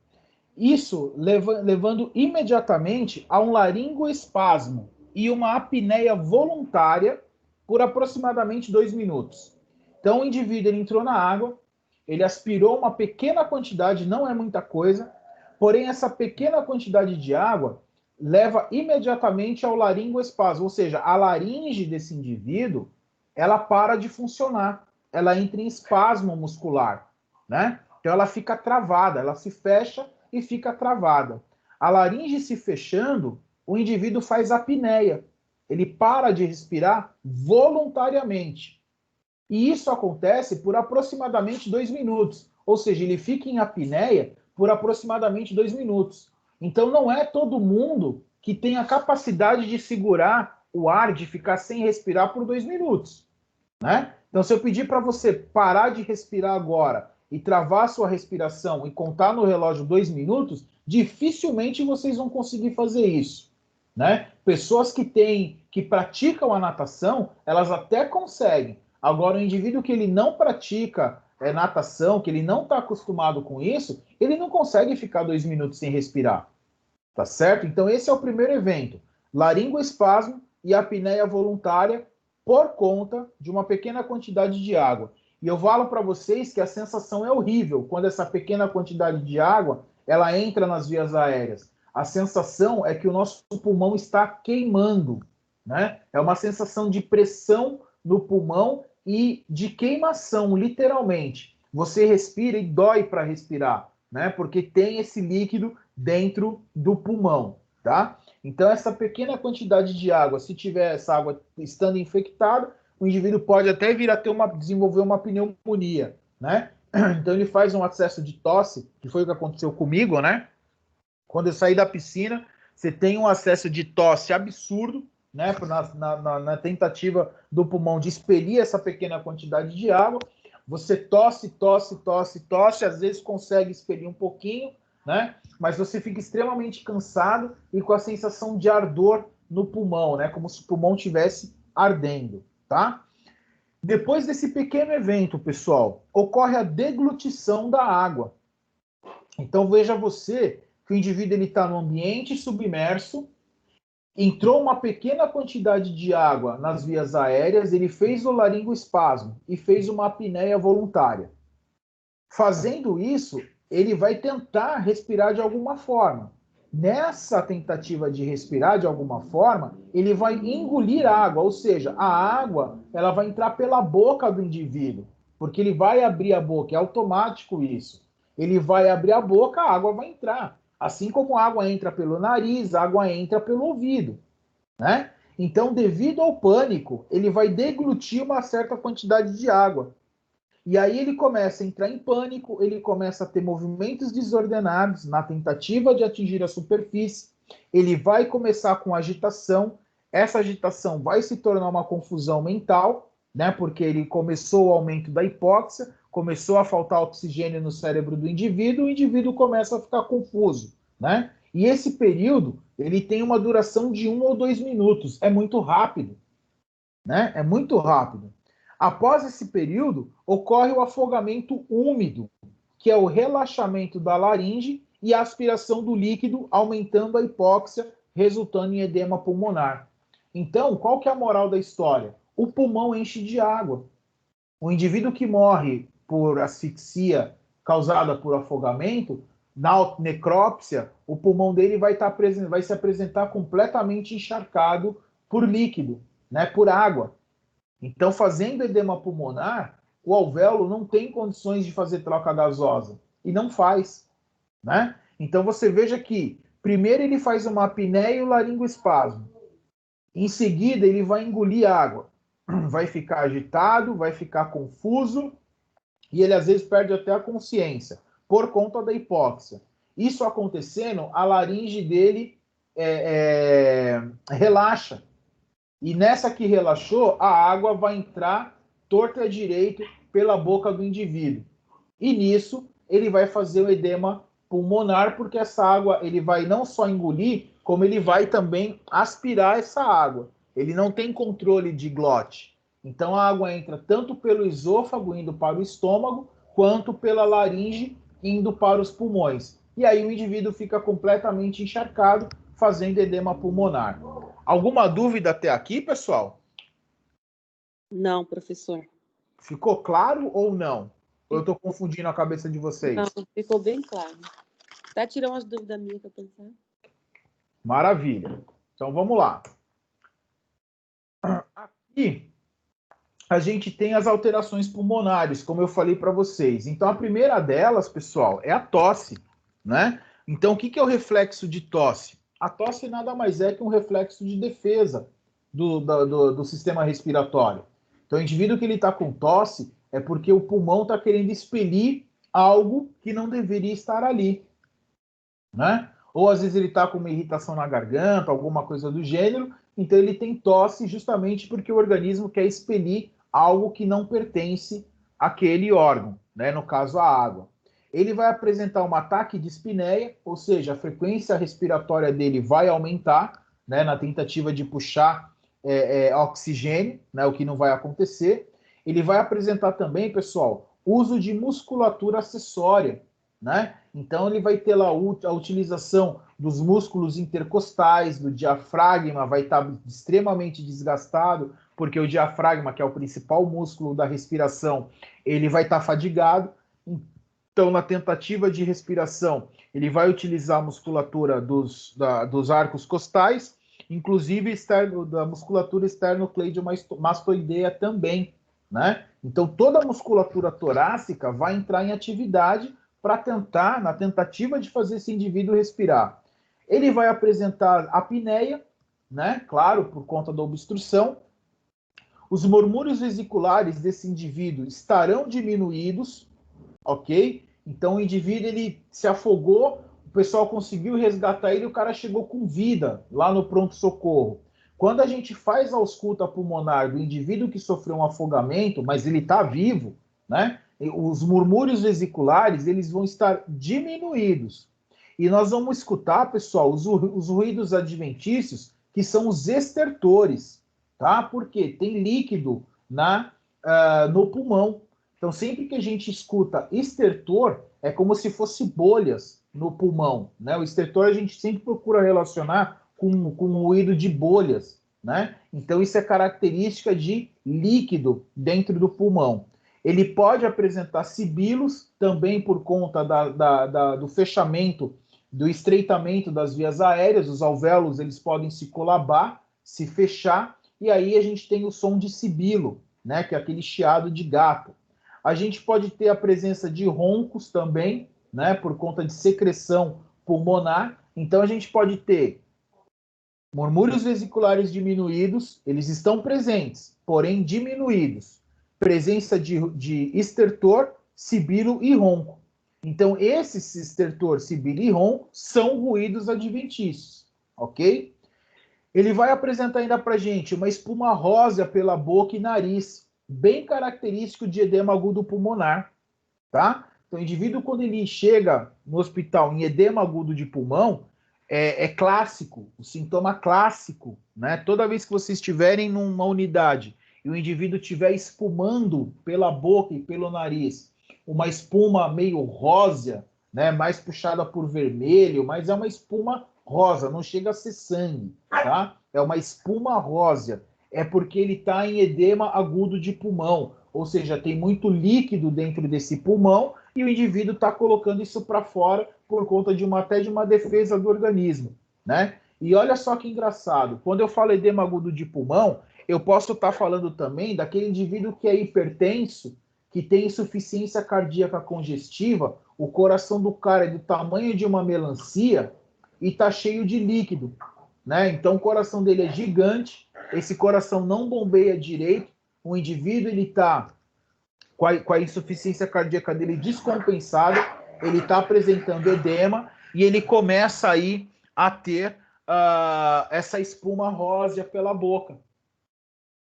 Isso levando imediatamente a um laringoespasmo e uma apneia voluntária por aproximadamente 2 minutos. Então, o indivíduo ele entrou na água, ele aspirou uma pequena quantidade, não é muita coisa, porém essa pequena quantidade de água leva imediatamente ao laringoespasmo, ou seja, a laringe desse indivíduo, ela para de funcionar, ela entra em espasmo muscular, né? Então ela fica travada, ela se fecha e fica travada. A laringe se fechando, o indivíduo faz apneia, ele para de respirar voluntariamente. E isso acontece por aproximadamente 2 minutos. Ou seja, ele fica em apneia por aproximadamente 2 minutos. Então, não é todo mundo que tem a capacidade de segurar o ar, de ficar sem respirar por 2 minutos, né? Então, se eu pedir para você parar de respirar agora e travar a sua respiração e contar no relógio 2 minutos, dificilmente vocês vão conseguir fazer isso, né? Pessoas que praticam a natação, elas até conseguem. Agora, o indivíduo que ele não pratica natação, que ele não está acostumado com isso, ele não consegue ficar 2 minutos sem respirar, tá certo? Então, esse é o primeiro evento. Laringoespasmo e apneia voluntária por conta de uma pequena quantidade de água. E eu falo para vocês que a sensação é horrível quando essa pequena quantidade de água ela entra nas vias aéreas. A sensação é que o nosso pulmão está queimando, né? É uma sensação de pressão no pulmão e de queimação, literalmente. Você respira e dói para respirar, né? Porque tem esse líquido dentro do pulmão, tá? Então, essa pequena quantidade de água, se tiver essa água estando infectada, o indivíduo pode até vir a desenvolver uma pneumonia, né? Então, ele faz um acesso de tosse, que foi o que aconteceu comigo, né? Quando eu saí da piscina, você tem um acesso de tosse absurdo, né? Na tentativa do pulmão de expelir essa pequena quantidade de água. Você tosse, às vezes consegue expelir um pouquinho, né? Mas você fica extremamente cansado e com a sensação de ardor no pulmão, né? Como se o pulmão estivesse ardendo, tá? Depois desse pequeno evento, pessoal, ocorre a deglutição da água. Então veja você que o indivíduo está no ambiente submerso, entrou uma pequena quantidade de água nas vias aéreas, ele fez o laringoespasmo e fez uma apneia voluntária. Fazendo isso, ele vai tentar respirar de alguma forma. Nessa tentativa de respirar de alguma forma, ele vai engolir água, ou seja, a água ela vai entrar pela boca do indivíduo, porque ele vai abrir a boca, é automático isso. Ele vai abrir a boca, a água vai entrar. Assim como a água entra pelo nariz, a água entra pelo ouvido, né? Então, devido ao pânico, ele vai deglutir uma certa quantidade de água. E aí ele começa a entrar em pânico, ele começa a ter movimentos desordenados na tentativa de atingir a superfície, ele vai começar com agitação, essa agitação vai se tornar uma confusão mental, né? Porque ele começou o aumento da hipóxia, começou a faltar oxigênio no cérebro do indivíduo, o indivíduo começa a ficar confuso, né? E esse período ele tem uma duração de 1 ou 2 minutos. É muito rápido, né? É muito rápido. Após esse período, ocorre o afogamento úmido, que é o relaxamento da laringe e a aspiração do líquido, aumentando a hipóxia, resultando em edema pulmonar. Então, qual que é a moral da história? O pulmão enche de água. O indivíduo que morre por asfixia causada por afogamento, na necrópsia, o pulmão dele vai se apresentar completamente encharcado por líquido, né, por água. Então, fazendo edema pulmonar, o alvéolo não tem condições de fazer troca gasosa e não faz, né? Então você veja que primeiro ele faz uma apneia e o laringoespasmo. Em seguida ele vai engolir água, vai ficar agitado, vai ficar confuso e ele às vezes perde até a consciência por conta da hipóxia. Isso acontecendo, a laringe dele relaxa. E nessa que relaxou, a água vai entrar torta à direito pela boca do indivíduo. E nisso, ele vai fazer o edema pulmonar, porque essa água ele vai não só engolir, como ele vai também aspirar essa água. Ele não tem controle de glote. Então a água entra tanto pelo esôfago, indo para o estômago, quanto pela laringe, indo para os pulmões. E aí o indivíduo fica completamente encharcado, fazendo edema pulmonar. Alguma dúvida até aqui, pessoal? Não, professor. Ficou claro ou não? Ou eu estou confundindo a cabeça de vocês? Não, ficou bem claro. Até tirou umas dúvidas minhas que eu pensei. Maravilha. Então vamos lá. Aqui a gente tem as alterações pulmonares, como eu falei para vocês. Então a primeira delas, pessoal, é a tosse, né? Então o que é o reflexo de tosse? A tosse nada mais é que um reflexo de defesa do sistema respiratório. Então, o indivíduo que ele está com tosse é porque o pulmão está querendo expelir algo que não deveria estar ali, né? Ou às vezes ele está com uma irritação na garganta, alguma coisa do gênero, então ele tem tosse justamente porque o organismo quer expelir algo que não pertence àquele órgão, né? No caso, a água. Ele vai apresentar um ataque de espineia, ou seja, a frequência respiratória dele vai aumentar, né, na tentativa de puxar oxigênio, né, o que não vai acontecer. Ele vai apresentar também, pessoal, uso de musculatura acessória, né? Então ele vai ter lá a utilização dos músculos intercostais, do diafragma, vai estar extremamente desgastado, porque o diafragma, que é o principal músculo da respiração, ele vai estar fadigado. Então, na tentativa de respiração, ele vai utilizar a musculatura dos arcos costais, inclusive da musculatura esternocleidomastoidea também, né? Então, toda a musculatura torácica vai entrar em atividade para tentar, na tentativa de fazer esse indivíduo respirar. Ele vai apresentar apneia, né? Claro, por conta da obstrução. Os murmúrios vesiculares desse indivíduo estarão diminuídos, ok? Então o indivíduo ele se afogou, o pessoal conseguiu resgatar ele, o cara chegou com vida lá no pronto-socorro. Quando a gente faz a ausculta pulmonar do indivíduo que sofreu um afogamento, mas ele está vivo, né? Os murmúrios vesiculares eles vão estar diminuídos. E nós vamos escutar, pessoal, os ruídos adventícios, que são os estertores, tá? Porque tem líquido no pulmão. Então, sempre que a gente escuta estertor, é como se fosse bolhas no pulmão, né? O estertor a gente sempre procura relacionar com o ruído de bolhas, né? Então, isso é característica de líquido dentro do pulmão. Ele pode apresentar sibilos, também por conta do fechamento, do estreitamento das vias aéreas. Os alvéolos eles podem se colabar, se fechar, e aí a gente tem o som de sibilo, né? Que é aquele chiado de gato. A gente pode ter a presença de roncos também, né, por conta de secreção pulmonar. Então, a gente pode ter murmúrios vesiculares diminuídos, eles estão presentes, porém diminuídos. Presença de estertor, sibilo e ronco. Então, esses estertor, sibilo e ronco são ruídos adventícios, ok? Ele vai apresentar ainda para a gente uma espuma rosa pela boca e nariz, bem característico de edema agudo pulmonar, tá? Então, o indivíduo, quando ele chega no hospital em edema agudo de pulmão, é clássico, o sintoma clássico, né? Toda vez que vocês estiverem numa unidade e o indivíduo estiver espumando pela boca e pelo nariz, uma espuma meio rósea, né? Mais puxada por vermelho, mas é uma espuma rosa, não chega a ser sangue, tá? É uma espuma rósea. É porque ele está em edema agudo de pulmão, ou seja, tem muito líquido dentro desse pulmão e o indivíduo está colocando isso para fora por conta até de uma defesa do organismo, né? E olha só que engraçado, quando eu falo edema agudo de pulmão, eu posso estar falando também daquele indivíduo que é hipertenso, que tem insuficiência cardíaca congestiva, o coração do cara é do tamanho de uma melancia e está cheio de líquido, né? Então o coração dele é gigante, esse coração não bombeia direito, o indivíduo ele está com a insuficiência cardíaca dele descompensada, ele está apresentando edema e ele começa aí a ter essa espuma rósea pela boca,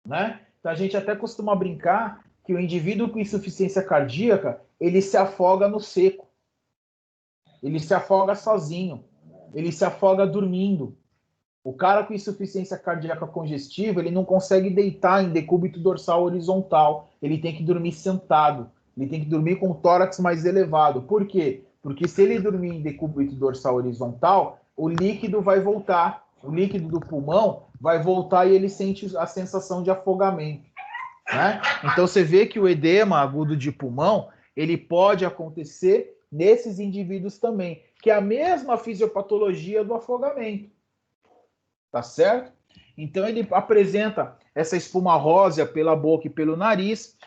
né? Então a gente até costuma brincar que o indivíduo com insuficiência cardíaca, ele se afoga no seco, ele se afoga sozinho, ele se afoga dormindo. O cara com insuficiência cardíaca congestiva, ele não consegue deitar em decúbito dorsal horizontal. Ele tem que dormir sentado. Ele tem que dormir com o tórax mais elevado. Por quê? Porque se ele dormir em decúbito dorsal horizontal, o líquido vai voltar. O líquido do pulmão vai voltar e ele sente a sensação de afogamento, né? Então você vê que o edema agudo de pulmão, ele pode acontecer nesses indivíduos também, que é a mesma fisiopatologia do afogamento. Tá certo? Então ele apresenta essa espuma rósea pela boca e pelo nariz.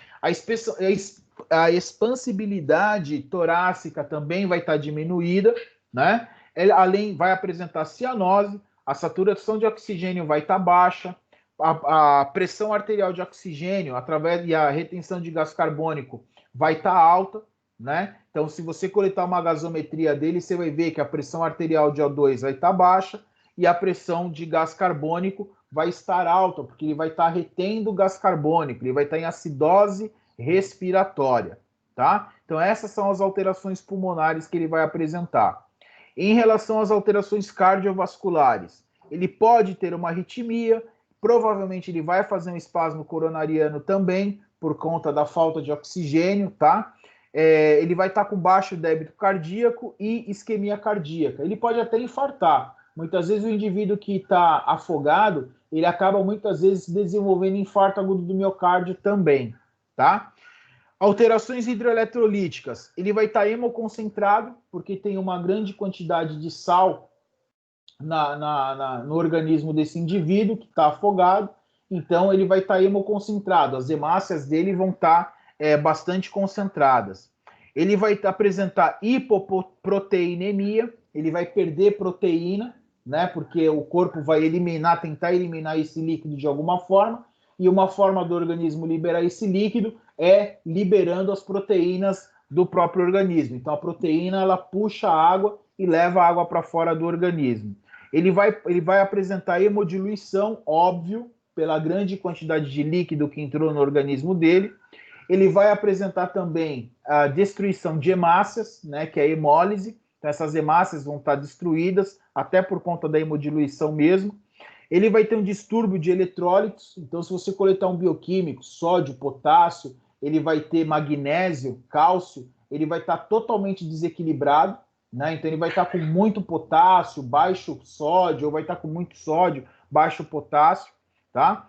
A expansibilidade torácica também vai estar diminuída, né? Ele, além, vai apresentar cianose, a saturação de oxigênio vai estar baixa, a pressão arterial de oxigênio através e a retenção de gás carbônico vai estar alta, né? Então, se você coletar uma gasometria dele, você vai ver que a pressão arterial de O2 vai estar baixa, e a pressão de gás carbônico vai estar alta, porque ele vai estar retendo gás carbônico, ele vai estar em acidose respiratória, tá? Então essas são as alterações pulmonares que ele vai apresentar. Em relação às alterações cardiovasculares, ele pode ter uma arritmia, provavelmente ele vai fazer um espasmo coronariano também, por conta da falta de oxigênio, tá? Ele vai estar com baixo débito cardíaco e isquemia cardíaca. Ele pode até infartar. Muitas vezes o indivíduo que está afogado, ele acaba muitas vezes desenvolvendo infarto agudo do miocárdio também, tá? Alterações hidroeletrolíticas, ele vai estar hemoconcentrado, porque tem uma grande quantidade de sal no organismo desse indivíduo que está afogado, então ele vai estar hemoconcentrado, as hemácias dele vão estar bastante concentradas. Ele vai apresentar hipoproteinemia, ele vai perder proteína, né? Porque o corpo vai tentar eliminar esse líquido de alguma forma, e uma forma do organismo liberar esse líquido é liberando as proteínas do próprio organismo. Então a proteína ela puxa a água e leva a água para fora do organismo. Ele vai apresentar hemodiluição, óbvio, pela grande quantidade de líquido que entrou no organismo dele. Ele vai apresentar também a destruição de hemácias, né, que é a hemólise. Então, essas hemácias vão estar destruídas, até por conta da hemodiluição mesmo. Ele vai ter um distúrbio de eletrólitos. Então, se você coletar um bioquímico, sódio, potássio, ele vai ter magnésio, cálcio, ele vai estar totalmente desequilibrado, né? Então, ele vai estar com muito potássio, baixo sódio, ou vai estar com muito sódio, baixo potássio, tá?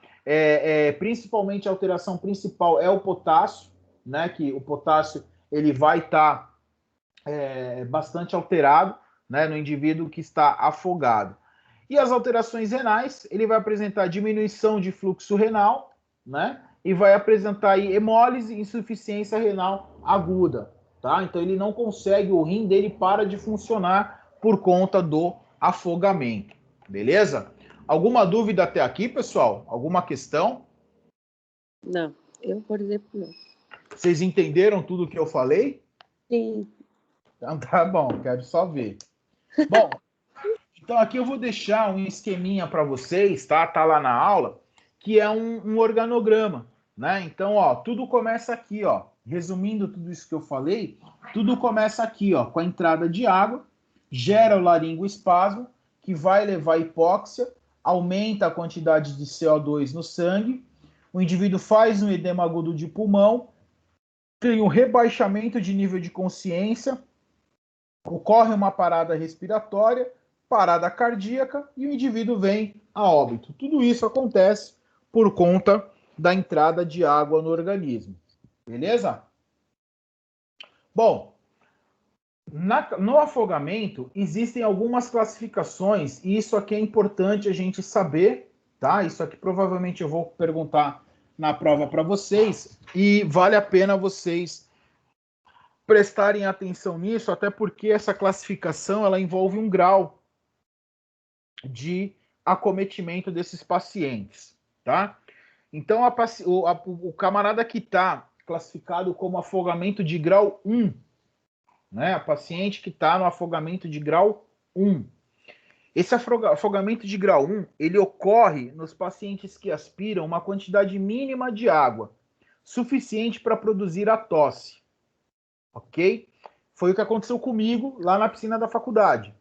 Principalmente a alteração principal é o potássio, né? Que o potássio ele vai estar bastante alterado, né, no indivíduo que está afogado. E as alterações renais, ele vai apresentar diminuição de fluxo renal, né, e vai apresentar aí hemólise e insuficiência renal aguda, tá? Então ele não consegue, o rim dele para de funcionar por conta do afogamento, beleza? Alguma dúvida até aqui, pessoal? Alguma questão? Não, eu, por exemplo, não. Vocês entenderam tudo que eu falei? Sim. Então tá bom, quero só ver. Bom, então aqui eu vou deixar um esqueminha para vocês, tá? Tá lá na aula, que é um organograma, né? Então, ó, tudo começa aqui, ó. Resumindo tudo isso que eu falei, tudo começa aqui, ó, com a entrada de água, gera o laringoespasmo, que vai levar à hipóxia, aumenta a quantidade de CO2 no sangue, o indivíduo faz um edema agudo de pulmão, tem um rebaixamento de nível de consciência, ocorre uma parada respiratória, parada cardíaca e o indivíduo vem a óbito. Tudo isso acontece por conta da entrada de água no organismo. Beleza? Bom, no afogamento existem algumas classificações e isso aqui é importante a gente saber, tá? Isso aqui provavelmente eu vou perguntar na prova para vocês e vale a pena vocês prestarem atenção nisso, até porque essa classificação ela envolve um grau de acometimento desses pacientes, tá? Então, o camarada que está classificado como afogamento de grau 1, né? A paciente que está no afogamento de grau 1. Esse afogamento de grau 1, ele ocorre nos pacientes que aspiram uma quantidade mínima de água, suficiente para produzir a tosse, ok? Foi o que aconteceu comigo lá na piscina da faculdade,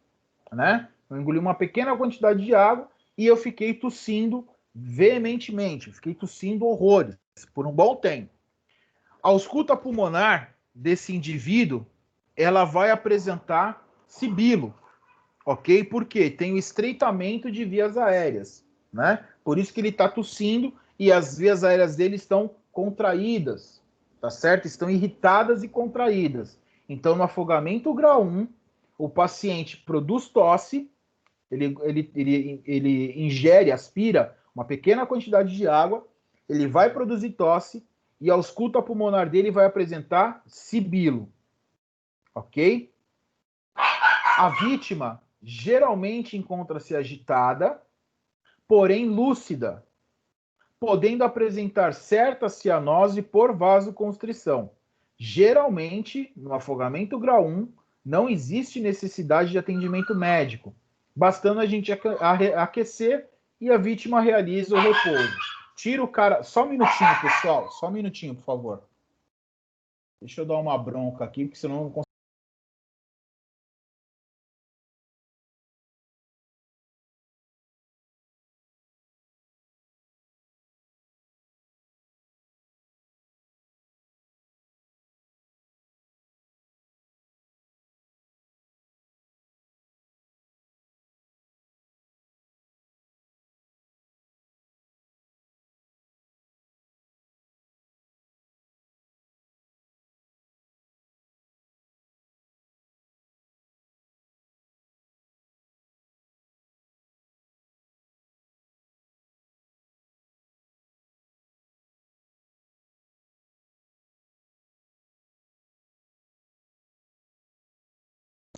né? Eu engoli uma pequena quantidade de água e eu fiquei tossindo veementemente, fiquei tossindo horrores por um bom tempo. A ausculta pulmonar desse indivíduo, ela vai apresentar sibilo, ok? Porque tem o estreitamento de vias aéreas, né? Por isso que ele está tossindo e as vias aéreas dele estão contraídas, tá certo? Estão irritadas e contraídas. Então, no afogamento grau 1, o paciente produz tosse, ele ingere, aspira uma pequena quantidade de água, ele vai produzir tosse e a ausculta pulmonar dele vai apresentar sibilo, ok? A vítima geralmente encontra-se agitada, porém lúcida, podendo apresentar certa cianose por vasoconstrição. Geralmente, no afogamento grau 1, não existe necessidade de atendimento médico, bastando a gente aquecer e a vítima realiza o repouso. Tira o cara... Só um minutinho, pessoal. Só um minutinho, por favor. Deixa eu dar uma bronca aqui, porque senão eu não consigo.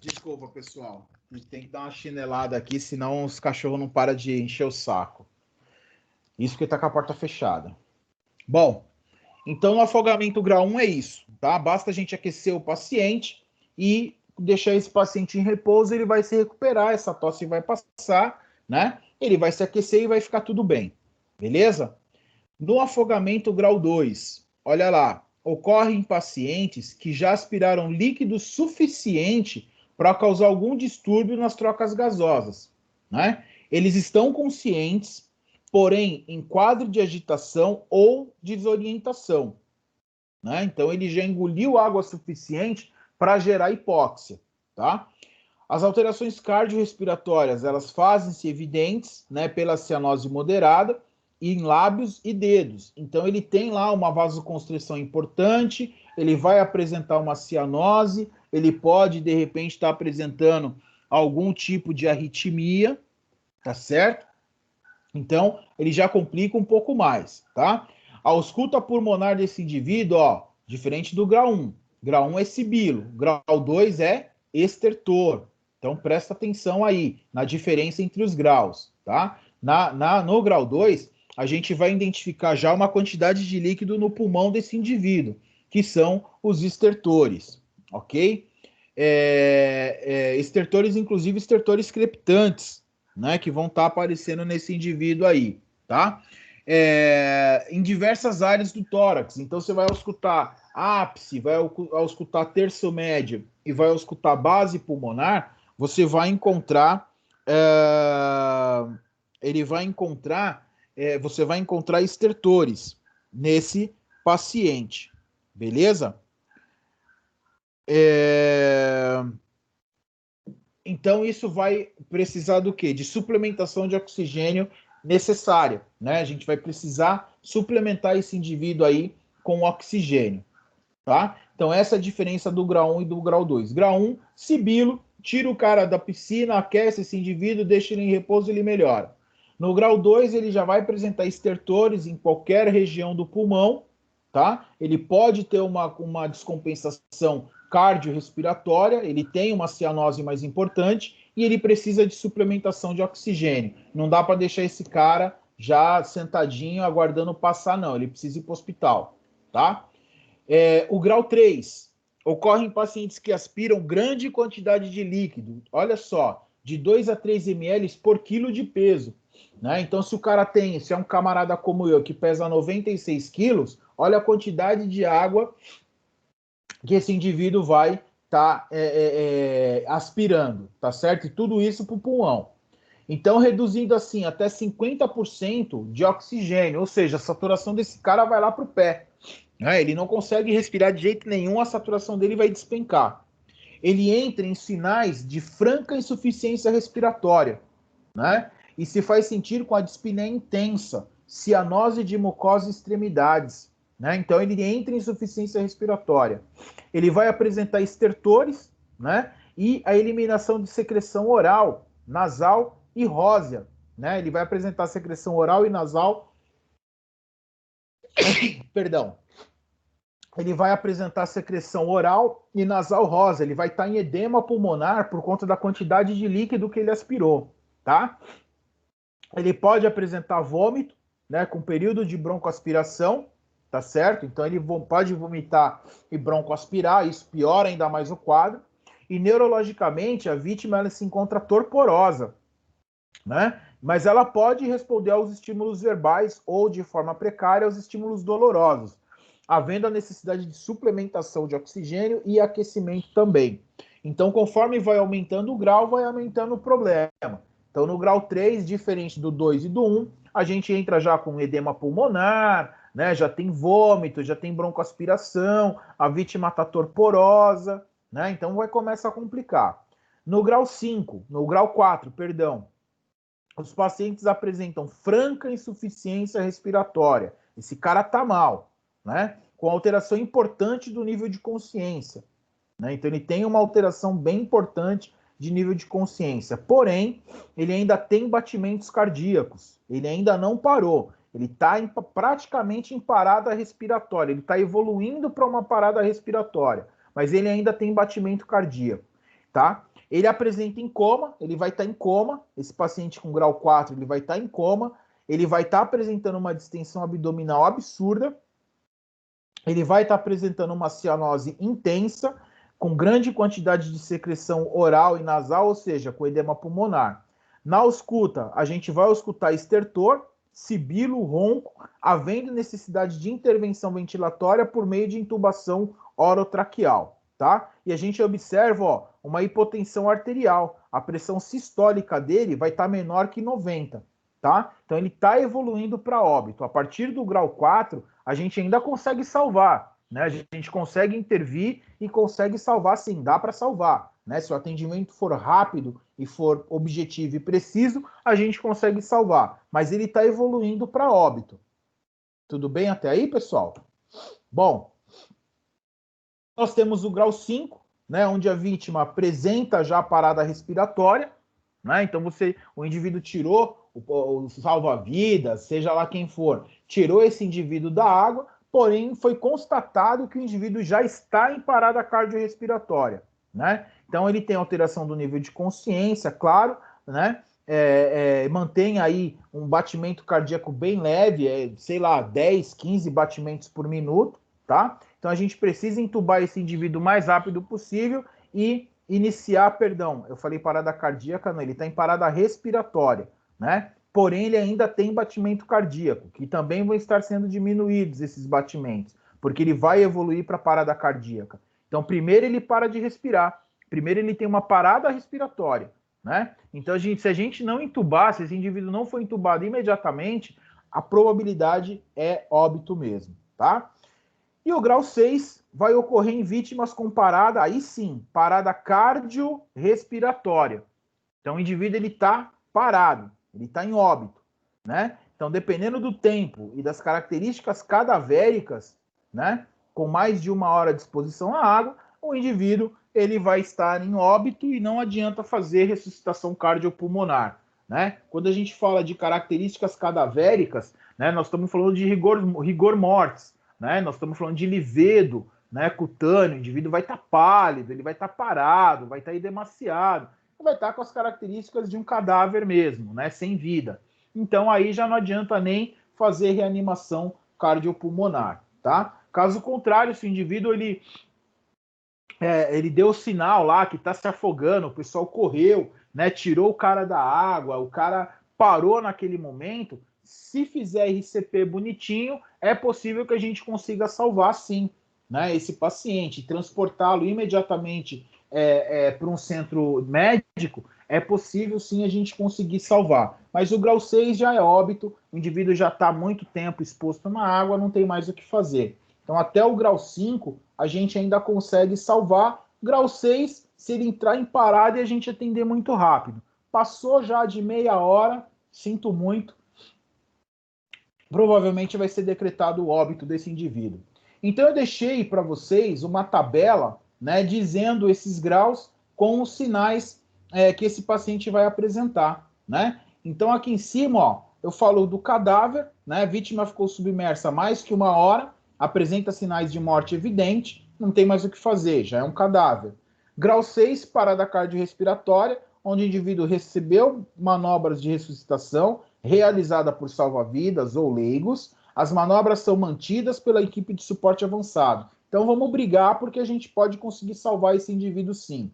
Desculpa, pessoal. A gente tem que dar uma chinelada aqui, senão os cachorros não param de encher o saco. Isso porque tá com a porta fechada. Bom, então no afogamento grau 1 é isso, tá? Basta a gente aquecer o paciente e deixar esse paciente em repouso, ele vai se recuperar, essa tosse vai passar, né? Ele vai se aquecer e vai ficar tudo bem, beleza? No afogamento grau 2, olha lá, ocorre em pacientes que já aspiraram líquido suficiente para causar algum distúrbio nas trocas gasosas, né? Eles estão conscientes, porém em quadro de agitação ou desorientação, né? Então ele já engoliu água suficiente para gerar hipóxia, tá? As alterações cardiorrespiratórias, elas fazem-se evidentes, né, pela cianose moderada em lábios e dedos. Então ele tem lá uma vasoconstrição importante, ele vai apresentar uma cianose, ele pode de repente estar apresentando algum tipo de arritmia, tá certo? Então ele já complica um pouco mais, tá? A ausculta pulmonar desse indivíduo, ó, diferente do grau 1. Grau 1 é sibilo, grau 2 é estertor. Então presta atenção aí na diferença entre os graus, tá? No grau 2, a gente vai identificar já uma quantidade de líquido no pulmão desse indivíduo, que são os estertores, ok? Estertores, inclusive estertores crepitantes, né, que vão estar aparecendo nesse indivíduo aí, tá? Em diversas áreas do tórax. Então você vai auscultar ápice, vai auscultar terço médio e vai auscultar base pulmonar, você vai encontrar ele vai encontrar, você vai encontrar estertores nesse paciente, beleza? Então, isso vai precisar do quê? De suplementação de oxigênio necessária, né? A gente vai precisar suplementar esse indivíduo aí com oxigênio, tá? Então, essa é a diferença do grau 1 e do grau 2. Grau 1, sibilo, tira o cara da piscina, aquece esse indivíduo, deixa ele em repouso e ele melhora. No grau 2, ele já vai apresentar estertores em qualquer região do pulmão, tá? Ele pode ter uma descompensação cardiorrespiratória, ele tem uma cianose mais importante e ele precisa de suplementação de oxigênio. Não dá para deixar esse cara já sentadinho aguardando passar, não. Ele precisa ir para o hospital, tá? O grau 3 ocorre em pacientes que aspiram grande quantidade de líquido. Olha só, de 2 a 3 ml por quilo de peso, né? Então, se é um camarada como eu que pesa 96 quilos, olha a quantidade de água que esse indivíduo vai estar aspirando, tá certo? E tudo isso para o pulmão. Então, reduzindo assim até 50% de oxigênio, ou seja, a saturação desse cara vai lá para o pé. Né? Ele não consegue respirar de jeito nenhum, a saturação dele vai despencar. Ele entra em sinais de franca insuficiência respiratória, né? E se faz sentir com a dispneia intensa, cianose de mucosa e extremidades. Né? Então, ele entra em insuficiência respiratória. Ele vai apresentar estertores, né? E a eliminação de secreção oral, nasal e rósea. Né? Ele vai apresentar secreção oral e nasal. Perdão. Ele vai apresentar secreção oral e nasal rosa. Ele vai estar em edema pulmonar por conta da quantidade de líquido que ele aspirou, tá? Ele pode apresentar vômito, né, com período de broncoaspiração, tá certo? Então ele pode vomitar e broncoaspirar, isso piora ainda mais o quadro. E neurologicamente a vítima ela se encontra torporosa, né? Mas ela pode responder aos estímulos verbais ou de forma precária aos estímulos dolorosos, havendo a necessidade de suplementação de oxigênio e aquecimento também. Então, conforme vai aumentando o grau, vai aumentando o problema. Então, no grau 3, diferente do 2 e do 1, a gente entra já com edema pulmonar, né? Já tem vômito, já tem broncoaspiração, a vítima está torporosa, né? Então, vai começar a complicar. No grau 4, os pacientes apresentam franca insuficiência respiratória. Esse cara está mal, né? Com alteração importante do nível de consciência. Né? Então, ele tem uma alteração bem importante de nível de consciência. Porém, ele ainda tem batimentos cardíacos. Ele ainda não parou. Ele está praticamente em parada respiratória. Ele está evoluindo para uma parada respiratória. Mas ele ainda tem batimento cardíaco. Tá? Ele apresenta em coma. Ele vai estar em coma. Esse paciente com grau 4, ele vai estar em coma. Ele vai estar apresentando uma distensão abdominal absurda. Ele vai estar apresentando uma cianose intensa, com grande quantidade de secreção oral e nasal, ou seja, com edema pulmonar. Na ausculta, a gente vai auscultar estertor, sibilo, ronco, havendo necessidade de intervenção ventilatória por meio de intubação orotraqueal, tá? E a gente observa, ó, uma hipotensão arterial. A pressão sistólica dele vai estar menor que 90, tá? Então ele está evoluindo para óbito. A partir do grau 4, a gente ainda consegue salvar, né? A gente consegue intervir e consegue salvar, sim, dá para salvar, né? Se o atendimento for rápido e for objetivo e preciso, a gente consegue salvar, mas ele está evoluindo para óbito. Tudo bem até aí, pessoal? Bom, nós temos o grau 5, né, onde a vítima apresenta já a parada respiratória, né? Então o indivíduo tirou o salva-vidas, seja lá quem for, tirou esse indivíduo da água, porém foi constatado que o indivíduo já está em parada cardiorrespiratória, né? Então ele tem alteração do nível de consciência, claro, né? Mantém aí um batimento cardíaco bem leve, sei lá, 10, 15 batimentos por minuto, tá? Então a gente precisa entubar esse indivíduo o mais rápido possível e iniciar, eu falei parada cardíaca, não, ele está em parada respiratória, né? Porém, ele ainda tem batimento cardíaco, que também vão estar sendo diminuídos esses batimentos, porque ele vai evoluir para parada cardíaca. Então, primeiro ele para de respirar, primeiro ele tem uma parada respiratória, né? Então, se a gente não entubar, se esse indivíduo não for entubado imediatamente, a probabilidade é óbito mesmo, tá? E o grau 6 vai ocorrer em vítimas com parada, aí sim, parada cardiorrespiratória. Então, o indivíduo ele está parado, ele está em óbito, né? Então, dependendo do tempo e das características cadavéricas, né, com mais de 1 hora de exposição à água, o indivíduo ele vai estar em óbito e não adianta fazer ressuscitação cardiopulmonar, né? Quando a gente fala de características cadavéricas, né, nós estamos falando de rigor mortis, né? Nós estamos falando de livedo, né, cutâneo, o indivíduo vai estar pálido, ele vai estar parado, vai estar edemaciado, vai estar com as características de um cadáver mesmo, né, sem vida. Então aí já não adianta nem fazer reanimação cardiopulmonar, tá? Caso contrário, se o indivíduo ele deu sinal lá que está se afogando, o pessoal correu, né, tirou o cara da água, o cara parou naquele momento, se fizer RCP bonitinho, é possível que a gente consiga salvar sim, né, esse paciente, transportá-lo imediatamente para um centro médico, é possível sim a gente conseguir salvar. Mas o grau 6 já é óbito, o indivíduo já está há muito tempo exposto na água, não tem mais o que fazer. Então, até o grau 5, a gente ainda consegue salvar. Grau 6, se ele entrar em parada e a gente atender muito rápido. Passou já de meia hora, sinto muito, provavelmente vai ser decretado o óbito desse indivíduo. Então, eu deixei para vocês uma tabela, né, dizendo esses graus com os sinais que esse paciente vai apresentar, né? Então, aqui em cima, ó, eu falo do cadáver, né? A vítima ficou submersa mais que 1 hora, apresenta sinais de morte evidente, não tem mais o que fazer, já é um cadáver. Grau 6, parada cardiorrespiratória, onde o indivíduo recebeu manobras de ressuscitação realizada por salva-vidas ou leigos. As manobras são mantidas pela equipe de suporte avançado. Então vamos brigar porque a gente pode conseguir salvar esse indivíduo sim.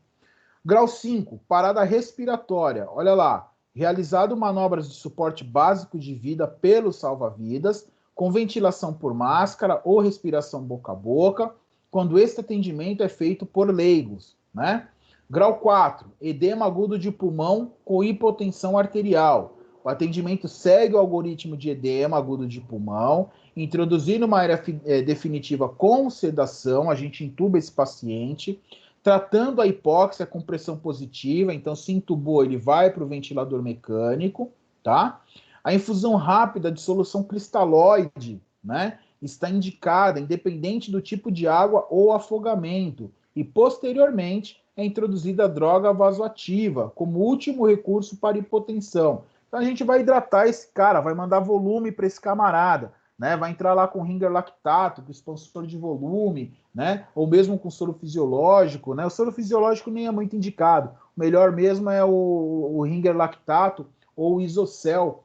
Grau 5, parada respiratória. Olha lá, realizado manobras de suporte básico de vida pelos salva-vidas, com ventilação por máscara ou respiração boca a boca, quando este atendimento é feito por leigos, né? Grau 4, edema agudo de pulmão com hipotensão arterial. O atendimento segue o algoritmo de edema agudo de pulmão, introduzindo uma área definitiva com sedação, a gente intuba esse paciente, tratando a hipóxia com pressão positiva, então se intubou, ele vai para o ventilador mecânico, tá? A infusão rápida de solução cristalóide, né, está indicada, independente do tipo de água ou afogamento, e posteriormente é introduzida a droga vasoativa, como último recurso para hipotensão. Então a gente vai hidratar esse cara, vai mandar volume para esse camarada, né? Vai entrar lá com ringer lactato, com expansor de volume, né? Ou mesmo com soro fisiológico, né? O soro fisiológico nem é muito indicado. O melhor mesmo é o ringer lactato ou o isocel,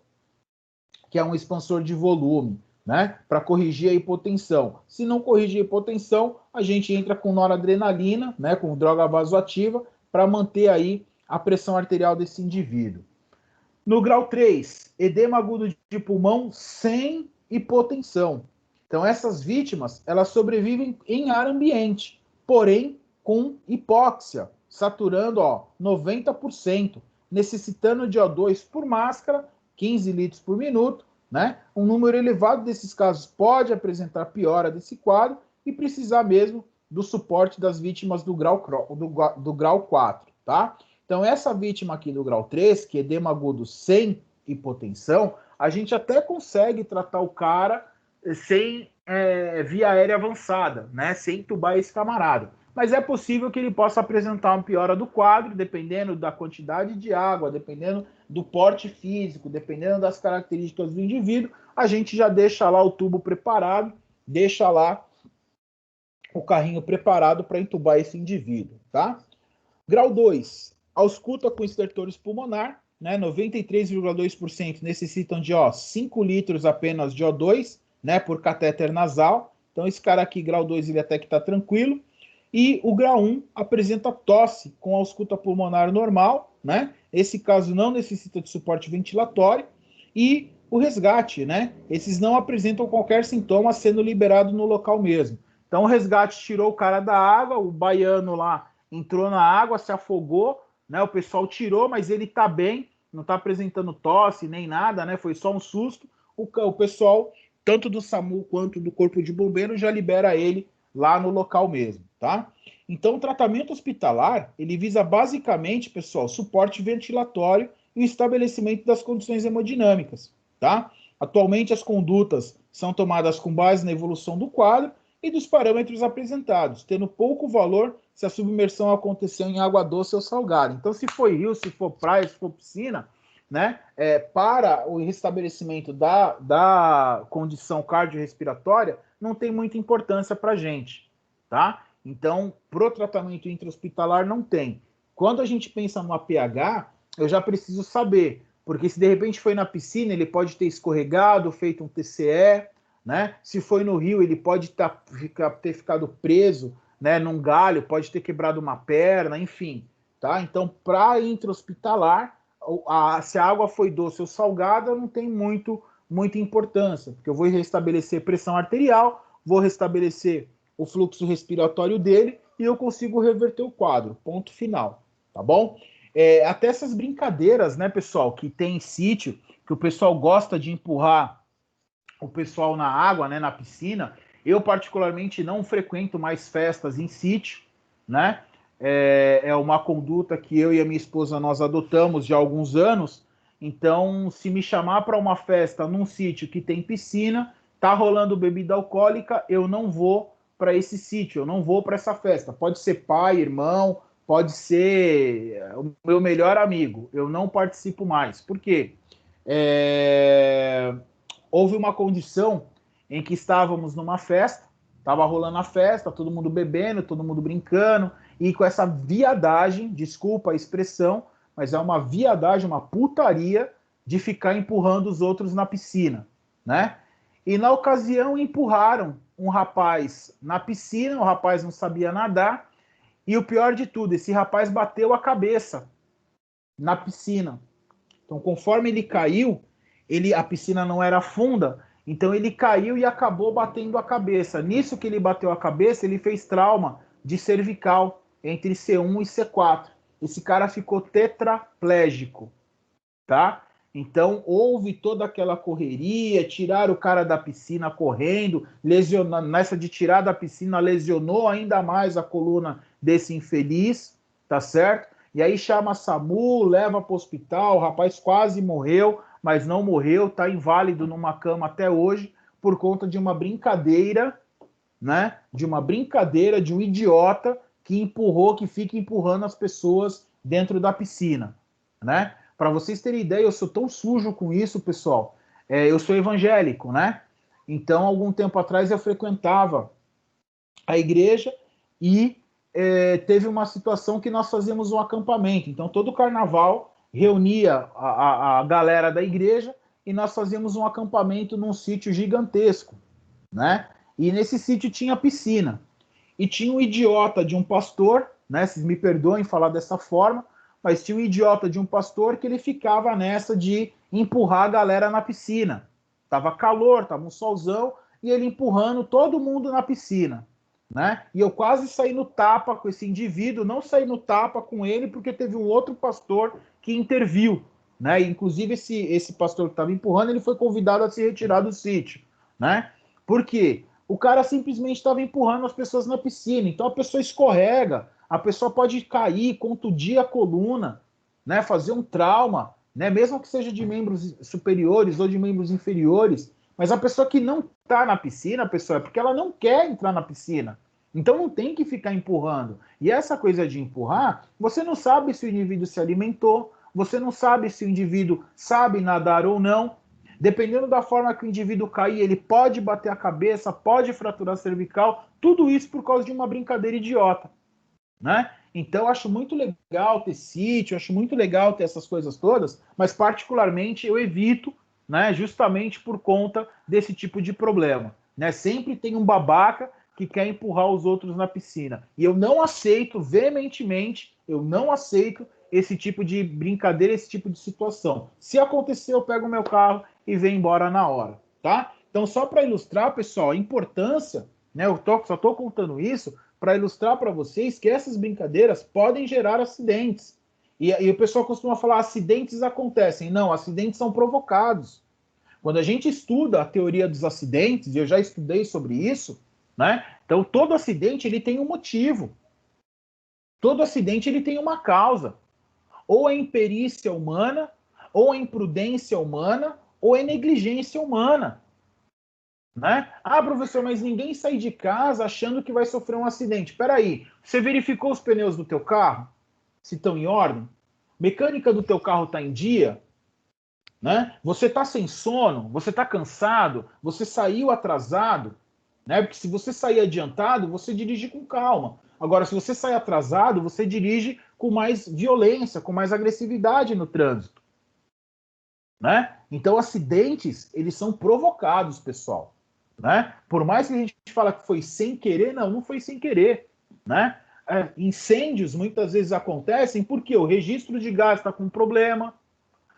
que é um expansor de volume, né? Para corrigir a hipotensão. Se não corrigir a hipotensão, a gente entra com noradrenalina, né? Com droga vasoativa, para manter aí a pressão arterial desse indivíduo. No grau 3, edema agudo de pulmão sem hipotensão. Então, essas vítimas, elas sobrevivem em ar ambiente, porém com hipóxia, saturando 90%, necessitando de O2 por máscara, 15 litros por minuto, né? Um número elevado desses casos pode apresentar piora desse quadro e precisar mesmo do suporte das vítimas do grau 4, tá? Então, essa vítima aqui do grau 3, que é edema agudo sem hipotensão, a gente até consegue tratar o cara sem via aérea avançada, né? Sem entubar esse camarada. Mas é possível que ele possa apresentar uma piora do quadro, dependendo da quantidade de água, dependendo do porte físico, dependendo das características do indivíduo, a gente já deixa lá o tubo preparado, deixa lá o carrinho preparado para entubar esse indivíduo, tá? Grau 2, ausculta com estertores pulmonar, né, 93,2% necessitam de 5 litros apenas de O2, né, por catéter nasal. Então esse cara aqui, grau 2, ele até que está tranquilo. E o grau 1 apresenta tosse com ausculta pulmonar normal, né? Esse caso não necessita de suporte ventilatório. E o resgate, né? Esses não apresentam qualquer sintoma sendo liberado no local mesmo. Então o resgate tirou o cara da água, o baiano lá entrou na água, se afogou, né? O pessoal tirou, mas ele está bem, não está apresentando tosse nem nada, né? Foi só um susto. O pessoal, tanto do SAMU quanto do Corpo de Bombeiros, já libera ele lá no local mesmo, tá? Então, o tratamento hospitalar, ele visa basicamente, pessoal, suporte ventilatório e o estabelecimento das condições hemodinâmicas, tá? Atualmente, as condutas são tomadas com base na evolução do quadro e dos parâmetros apresentados, tendo pouco valor se a submersão aconteceu em água doce ou salgada. Então, se for rio, se for praia, se for piscina, né, para o restabelecimento da condição cardiorrespiratória, não tem muita importância para a gente, tá? Então, pro tratamento intra-hospitalar não tem. Quando a gente pensa no APH, eu já preciso saber, porque se de repente foi na piscina, ele pode ter escorregado, feito um TCE, né? Se foi no rio, ele pode ter ficado preso, né, num galho, pode ter quebrado uma perna, enfim, tá? Então, para intra-hospitalar, se a água foi doce ou salgada, não tem muita importância, porque eu vou restabelecer pressão arterial, vou restabelecer o fluxo respiratório dele e eu consigo reverter o quadro, ponto final, tá bom? Até essas brincadeiras, né, pessoal, que tem em sítio, que o pessoal gosta de empurrar o pessoal na água, né, na piscina. Eu, particularmente, não frequento mais festas em sítio, né? É uma conduta que eu e a minha esposa nós adotamos já há alguns anos. Então, se me chamar para uma festa num sítio que tem piscina, tá rolando bebida alcoólica, eu não vou para esse sítio, eu não vou para essa festa. Pode ser pai, irmão, pode ser o meu melhor amigo. Eu não participo mais. Por quê? Houve uma condição em que estávamos numa festa, estava rolando a festa, todo mundo bebendo, todo mundo brincando, e com essa viadagem, desculpa a expressão, mas é uma viadagem, uma putaria de ficar empurrando os outros na piscina, né? E na ocasião empurraram um rapaz na piscina, o rapaz não sabia nadar, e o pior de tudo, esse rapaz bateu a cabeça na piscina. Então, conforme ele caiu, a piscina não era funda, então ele caiu e acabou batendo a cabeça. Nisso que ele bateu a cabeça, ele fez trauma de cervical entre C1 e C4. Esse cara ficou tetraplégico, tá? Então, houve toda aquela correria, tiraram o cara da piscina correndo, nessa de tirar da piscina, lesionou ainda mais a coluna desse infeliz, tá certo? E aí chama a SAMU, leva para o hospital, o rapaz quase morreu, mas não morreu, tá inválido numa cama até hoje, por conta de uma brincadeira, né? De uma brincadeira de um idiota que fica empurrando as pessoas dentro da piscina, né? Para vocês terem ideia, eu sou tão sujo com isso, pessoal. Eu sou evangélico, né? Então, algum tempo atrás, eu frequentava a igreja e teve uma situação que nós fazíamos um acampamento. Então, todo carnaval reunia a galera da igreja e nós fazíamos um acampamento num sítio gigantesco, né? E nesse sítio tinha piscina. E tinha um idiota de um pastor, né? Vocês me perdoem falar dessa forma, mas tinha um idiota de um pastor que ele ficava nessa de empurrar a galera na piscina. Tava calor, tava um solzão, e ele empurrando todo mundo na piscina, né? E eu quase saí no tapa com esse indivíduo, não saí no tapa com ele porque teve um outro pastor que interviu, né? E, inclusive esse pastor que estava empurrando, ele foi convidado a se retirar do sítio, né? Por quê? O cara simplesmente estava empurrando as pessoas na piscina, então a pessoa escorrega, a pessoa pode cair, contundir a coluna, né? Fazer um trauma, né? Mesmo que seja de membros superiores ou de membros inferiores. Mas a pessoa que não está na piscina, pessoal, é porque ela não quer entrar na piscina. Então não tem que ficar empurrando. E essa coisa de empurrar, você não sabe se o indivíduo se alimentou, você não sabe se o indivíduo sabe nadar ou não. Dependendo da forma que o indivíduo cair, ele pode bater a cabeça, pode fraturar a cervical, tudo isso por causa de uma brincadeira idiota, né? Então eu acho muito legal ter sítio, acho muito legal ter essas coisas todas, mas particularmente eu evito, né, justamente por conta desse tipo de problema, né? Sempre tem um babaca que quer empurrar os outros na piscina. E eu não aceito veementemente, eu não aceito esse tipo de brincadeira, esse tipo de situação. Se acontecer, eu pego o meu carro e venho embora na hora, tá? Então, só para ilustrar, pessoal, a importância, né? Só estou contando isso para ilustrar para vocês que essas brincadeiras podem gerar acidentes. E o pessoal costuma falar, acidentes acontecem. Não, acidentes são provocados. Quando a gente estuda a teoria dos acidentes, e eu já estudei sobre isso, né? Então, todo acidente ele tem um motivo. Todo acidente ele tem uma causa. Ou é imperícia humana, ou é imprudência humana, ou é negligência humana. Né? Ah, professor, mas ninguém sai de casa achando que vai sofrer um acidente. Peraí, você verificou os pneus do teu carro? Se estão em ordem? Mecânica do teu carro está em dia? Né? Você está sem sono? Você está cansado? Você saiu atrasado? Né? Porque se você sair adiantado, você dirige com calma. Agora, se você sair atrasado, você dirige com mais violência, com mais agressividade no trânsito. Né? Então, acidentes, eles são provocados, pessoal. Né? Por mais que a gente fale que foi sem querer, não foi sem querer. Né? Incêndios muitas vezes acontecem porque o registro de gás está com problema.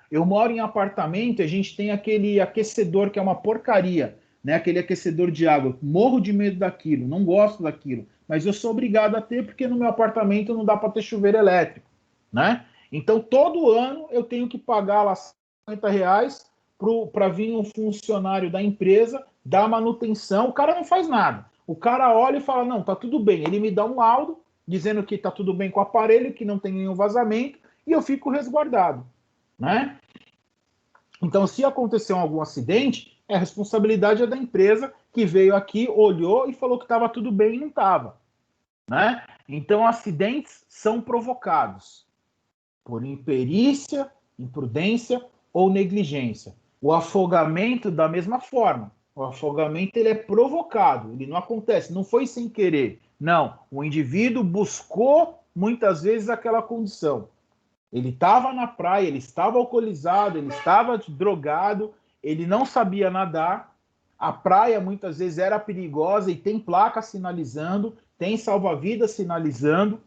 Eu moro em apartamento e a gente tem aquele aquecedor que é uma porcaria, né? Aquele aquecedor de água. Morro de medo daquilo, não gosto daquilo, mas eu sou obrigado a ter porque no meu apartamento não dá para ter chuveiro elétrico, né? Então todo ano eu tenho que pagar lá R$ 50 para vir um funcionário da empresa dar manutenção. O cara não faz nada. O cara olha e fala: não, tá tudo bem. Ele me dá um laudo dizendo que tá tudo bem com o aparelho, que não tem nenhum vazamento, e eu fico resguardado. Né? Então, se aconteceu algum acidente, a responsabilidade é da empresa que veio aqui, olhou e falou que estava tudo bem e não estava. Né? Então, acidentes são provocados por imperícia, imprudência ou negligência. O afogamento, da mesma forma. O afogamento ele é provocado, ele não acontece, não foi sem querer. Não, o indivíduo buscou muitas vezes aquela condição. Ele estava na praia, ele estava alcoolizado, ele estava drogado, ele não sabia nadar. A praia muitas vezes era perigosa e tem placa sinalizando, tem salva-vidas sinalizando.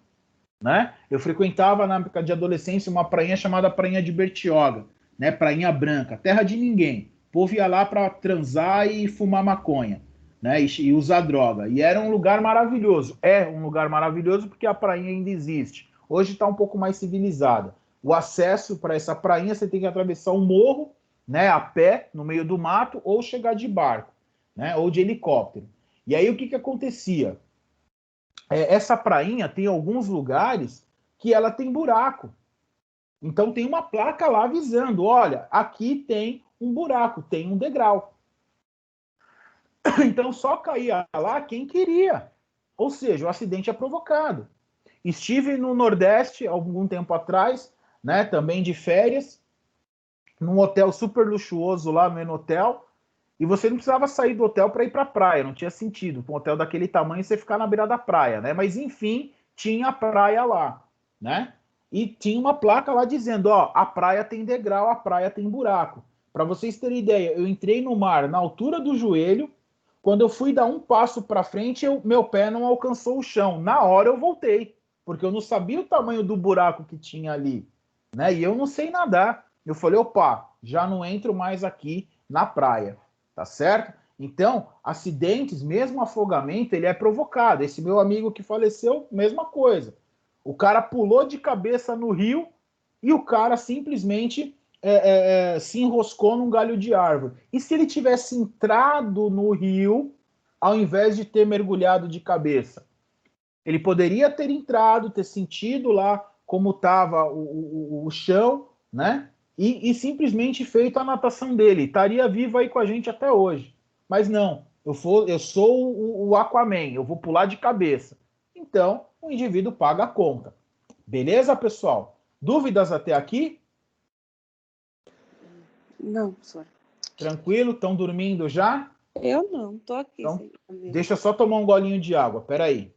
Né? Eu frequentava na época de adolescência uma prainha chamada Prainha de Bertioga, né? Prainha Branca, terra de ninguém. O povo ia lá para transar e fumar maconha, né? E usar droga. E era um lugar maravilhoso. É um lugar maravilhoso porque a prainha ainda existe. Hoje está um pouco mais civilizada. O acesso para essa prainha você tem que atravessar um morro, né? A pé no meio do mato ou chegar de barco, né? Ou de helicóptero. E aí o que acontecia? Essa prainha tem alguns lugares que ela tem buraco. Então tem uma placa lá avisando, olha, aqui tem um buraco, tem um degrau. Então só caía lá quem queria. Ou seja, o acidente é provocado. Estive no Nordeste algum tempo atrás, né, também de férias, num hotel super luxuoso lá no Enotel, e você não precisava sair do hotel para ir para a praia, não tinha sentido. Com um hotel daquele tamanho, você ficar na beira da praia, né? Mas enfim, tinha a praia lá, né? E tinha uma placa lá dizendo, ó, a praia tem degrau, a praia tem buraco. Para vocês terem ideia, eu entrei no mar na altura do joelho, quando eu fui dar um passo para frente, meu pé não alcançou o chão. Na hora eu voltei, porque eu não sabia o tamanho do buraco que tinha ali, né? E eu não sei nadar. Eu falei, opa, já não entro mais aqui na praia. Tá certo? Então, acidentes, mesmo afogamento, ele é provocado. Esse meu amigo que faleceu, mesma coisa. O cara pulou de cabeça no rio e o cara simplesmente se enroscou num galho de árvore. E se ele tivesse entrado no rio, ao invés de ter mergulhado de cabeça? Ele poderia ter entrado, ter sentido lá como estava o chão, né? E simplesmente feito a natação dele. Estaria vivo aí com a gente até hoje. Mas não, eu sou o Aquaman, eu vou pular de cabeça. Então, o indivíduo paga a conta. Beleza, pessoal? Dúvidas até aqui? Não, professora. Tranquilo? Estão dormindo já? Eu não, tô aqui Então, sem fazer. deixa eu só tomar um golinho de água. Peraí.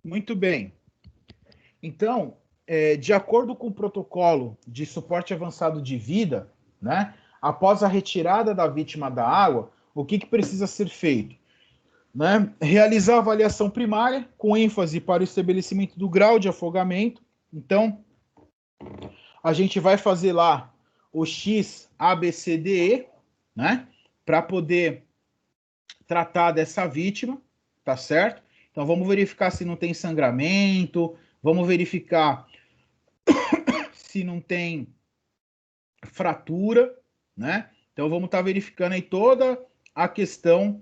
Muito bem. Então, de acordo com o protocolo de suporte avançado de vida, né, após a retirada da vítima da água, o que precisa ser feito? Né? Realizar a avaliação primária, com ênfase para o estabelecimento do grau de afogamento. Então, a gente vai fazer lá o X, A, B, C, D, E, né? Para poder tratar dessa vítima, tá certo? Então, vamos verificar se não tem sangramento, vamos verificar se não tem fratura, né? Então, vamos estar verificando aí toda a questão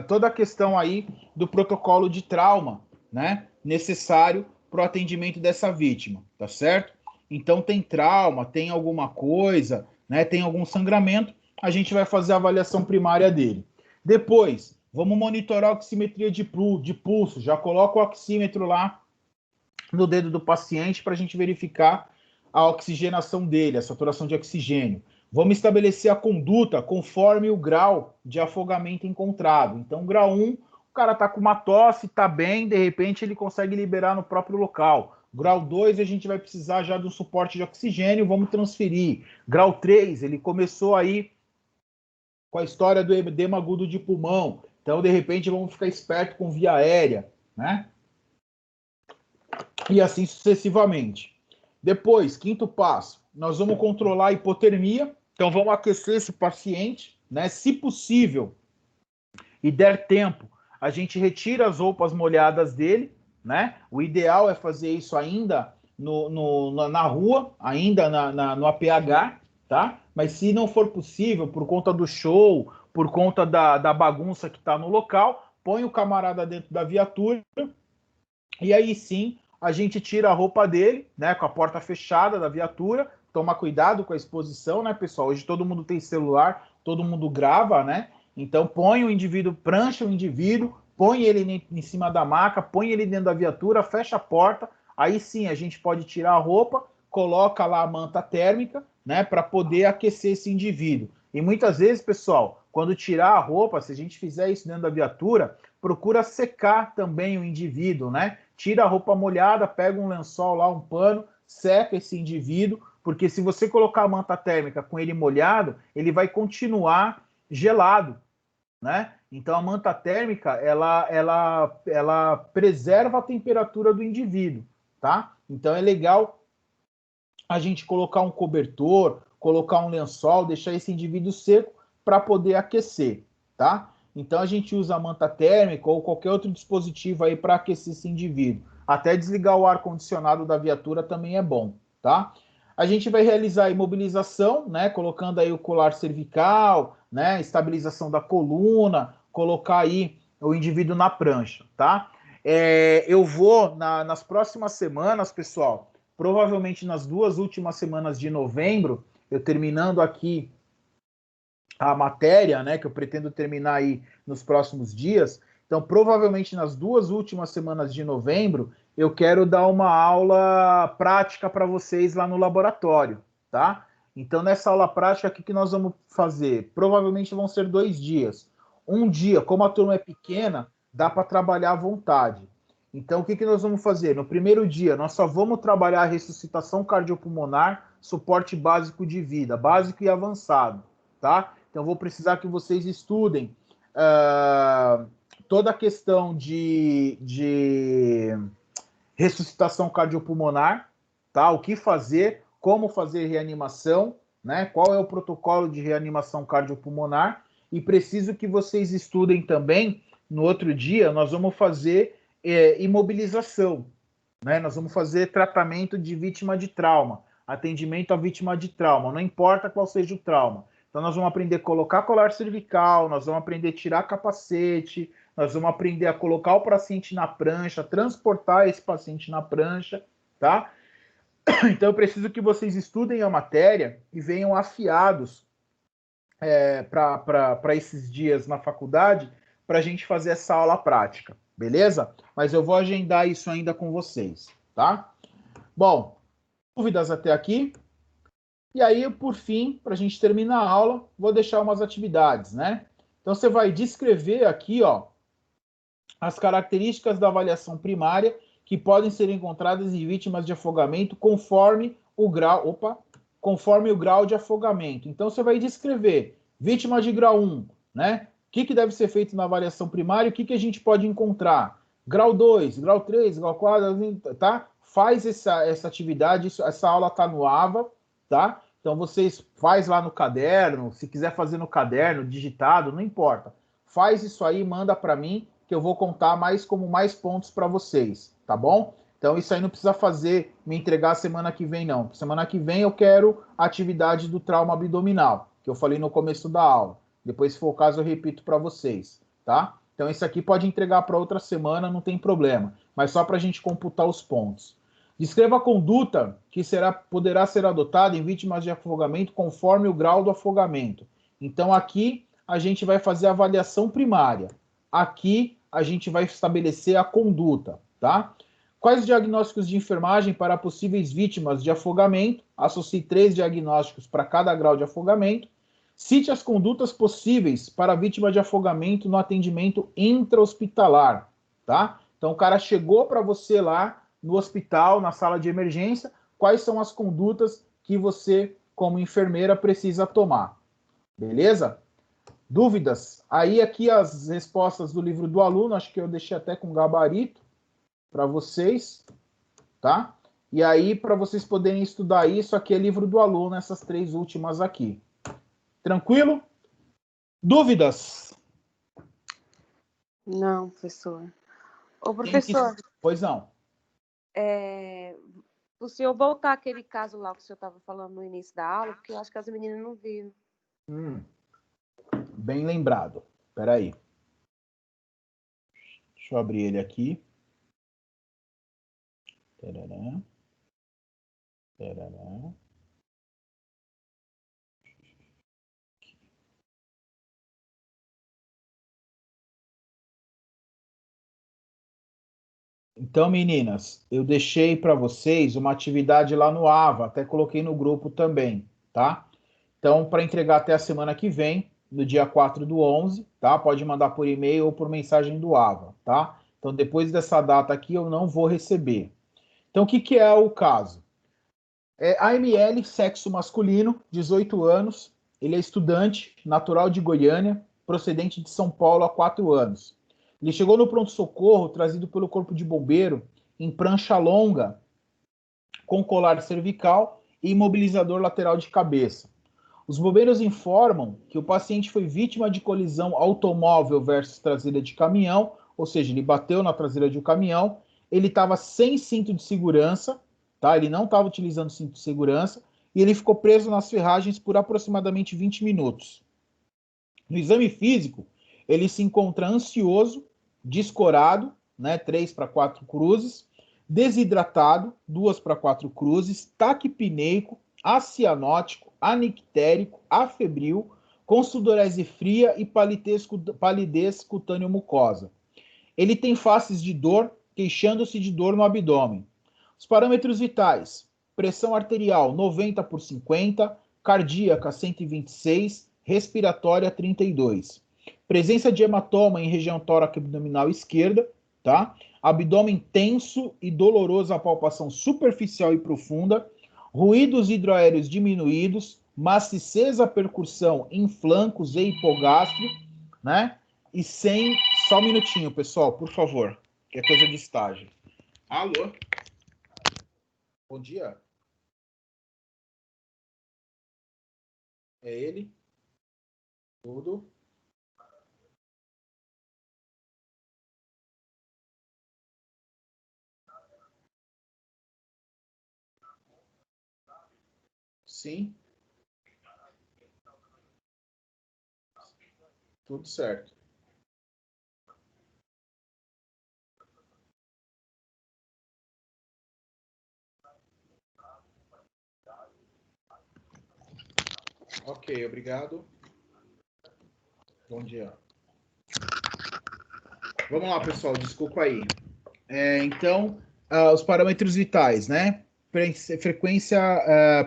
toda a questão aí do protocolo de trauma, né? Necessário para o atendimento dessa vítima, tá certo? Então, tem trauma, tem alguma coisa, né? Tem algum sangramento, a gente vai fazer a avaliação primária dele. Depois, vamos monitorar a oximetria de pulso. Já coloca o oxímetro lá no dedo do paciente para a gente verificar a oxigenação dele, a saturação de oxigênio. Vamos estabelecer a conduta conforme o grau de afogamento encontrado. Então, grau 1, o cara está com uma tosse, está bem, de repente ele consegue liberar no próprio local. Grau 2, a gente vai precisar já de um suporte de oxigênio, vamos transferir. Grau 3, ele começou aí com a história do edema agudo de pulmão. Então, de repente, vamos ficar esperto com via aérea, né? E assim sucessivamente. Depois, quinto passo, nós vamos controlar a hipotermia. Então, vamos aquecer esse paciente, né? Se possível e der tempo, a gente retira as roupas molhadas dele, né? O ideal é fazer isso ainda na rua, ainda no APH, tá? Mas se não for possível, por conta do show, por conta da bagunça que está no local, põe o camarada dentro da viatura e aí sim a gente tira a roupa dele, né? Com a porta fechada da viatura. Toma cuidado com a exposição, né, pessoal? Hoje todo mundo tem celular, todo mundo grava, né? Então põe o indivíduo, prancha o indivíduo, põe ele em cima da maca, põe ele dentro da viatura, fecha a porta. Aí sim a gente pode tirar a roupa, coloca lá a manta térmica, né, para poder aquecer esse indivíduo. E muitas vezes, pessoal, quando tirar a roupa, se a gente fizer isso dentro da viatura, procura secar também o indivíduo, né? Tira a roupa molhada, pega um lençol lá, um pano, seca esse indivíduo, porque se você colocar a manta térmica com ele molhado, ele vai continuar gelado, né? Então a manta térmica, ela preserva a temperatura do indivíduo, tá? Então é legal a gente colocar um cobertor, colocar um lençol, deixar esse indivíduo seco para poder aquecer, tá? Então a gente usa a manta térmica ou qualquer outro dispositivo aí para aquecer esse indivíduo. Até desligar o ar-condicionado da viatura também é bom, tá? A gente vai realizar a imobilização, né? Colocando aí o colar cervical, né? Estabilização da coluna, colocar aí o indivíduo na prancha, tá? Eu vou, nas próximas semanas, pessoal, provavelmente nas 2 últimas semanas de novembro, eu terminando aqui a matéria, né, que eu pretendo terminar aí nos próximos dias. Então, provavelmente nas 2 últimas semanas de novembro, eu quero dar uma aula prática para vocês lá no laboratório, tá? Então, nessa aula prática, o que nós vamos fazer? Provavelmente vão ser 2 dias. Um dia, como a turma é pequena, dá para trabalhar à vontade. Então, o que nós vamos fazer? No primeiro dia, nós só vamos trabalhar a ressuscitação cardiopulmonar, suporte básico de vida, básico e avançado, tá? Então, vou precisar que vocês estudem toda a questão de ressuscitação cardiopulmonar, tá? O que fazer, como fazer reanimação, né? Qual é o protocolo de reanimação cardiopulmonar, e preciso que vocês estudem também, no outro dia, nós vamos fazer imobilização, né? Nós vamos fazer tratamento de vítima de trauma, atendimento à vítima de trauma, não importa qual seja o trauma. Então, nós vamos aprender a colocar colar cervical, nós vamos aprender a tirar capacete, nós vamos aprender a colocar o paciente na prancha, transportar esse paciente na prancha, tá? Então, eu preciso que vocês estudem a matéria e venham afiados para esses dias na faculdade, para a gente fazer essa aula prática, beleza? Mas eu vou agendar isso ainda com vocês, tá? Bom, dúvidas até aqui? E aí, por fim, para a gente terminar a aula, vou deixar umas atividades, né? Então, você vai descrever aqui, ó, as características da avaliação primária que podem ser encontradas em vítimas de afogamento conforme o grau, conforme o grau de afogamento. Então, você vai descrever vítima de grau 1, né? O que deve ser feito na avaliação primária, o que a gente pode encontrar? Grau 2, grau 3, grau 4, tá? Faz essa atividade, essa aula está no AVA, tá? Então, vocês faz lá no caderno, se quiser fazer no caderno, digitado, não importa. Faz isso aí, manda para mim, que eu vou contar mais pontos para vocês, tá bom? Então, isso aí não precisa me entregar semana que vem, não. Semana que vem eu quero a atividade do trauma abdominal, que eu falei no começo da aula. Depois, se for o caso, eu repito para vocês, tá? Então, esse aqui pode entregar para outra semana, não tem problema. Mas só para a gente computar os pontos. Descreva a conduta que poderá ser adotada em vítimas de afogamento conforme o grau do afogamento. Então, aqui a gente vai fazer a avaliação primária. Aqui a gente vai estabelecer a conduta, tá? Quais diagnósticos de enfermagem para possíveis vítimas de afogamento? Associe 3 diagnósticos para cada grau de afogamento. Cite as condutas possíveis para a vítima de afogamento no atendimento intra-hospitalar, tá? Então, o cara chegou para você lá no hospital, na sala de emergência, quais são as condutas que você, como enfermeira, precisa tomar. Beleza? Dúvidas? Aí, aqui as respostas do livro do aluno, acho que eu deixei até com gabarito para vocês, tá? E aí, para vocês poderem estudar isso, aqui é livro do aluno, essas 3 últimas aqui. Tranquilo? Dúvidas? Não, professor. Ô, professor. Pois não. O senhor voltar aquele caso lá que o senhor estava falando no início da aula, porque eu acho que as meninas não viram. Bem lembrado. Espera aí. Deixa eu abrir ele aqui. Tarará. Tarará. Então, meninas, eu deixei para vocês uma atividade lá no AVA, até coloquei no grupo também, tá? Então, para entregar até a semana que vem, no dia 4/11, tá? Pode mandar por e-mail ou por mensagem do AVA, tá? Então, depois dessa data aqui, eu não vou receber. Então, o que é o caso? AML, sexo masculino, 18 anos, ele é estudante, natural de Goiânia, procedente de São Paulo há 4 anos. Ele chegou no pronto-socorro, trazido pelo corpo de bombeiro, em prancha longa, com colar cervical e imobilizador lateral de cabeça. Os bombeiros informam que o paciente foi vítima de colisão automóvel versus traseira de caminhão, ou seja, ele bateu na traseira de um caminhão, ele estava sem cinto de segurança, tá? Ele não estava utilizando cinto de segurança, e ele ficou preso nas ferragens por aproximadamente 20 minutos. No exame físico, ele se encontra ansioso, descorado, né, 3 para 4 cruzes, desidratado, 2 para 4 cruzes, taquipneico, acianótico, anictérico, afebril, com sudorese fria e palidez cutâneo-mucosa. Ele tem faces de dor, queixando-se de dor no abdômen. Os parâmetros vitais: pressão arterial 90/50, cardíaca 126, respiratória 32. Presença de hematoma em região tórax abdominal esquerda, tá? Abdômen tenso e doloroso à palpação superficial e profunda, ruídos hidroaéreos diminuídos, maciçez à percussão em flancos e hipogástrio, né? E sem... Só um minutinho, pessoal, por favor, que é coisa de estágio. Alô? Bom dia. É ele? Tudo? Sim. Tudo certo. Ok, obrigado. Bom dia. Vamos lá, pessoal, desculpa aí. Então, os parâmetros vitais, né? Frequência,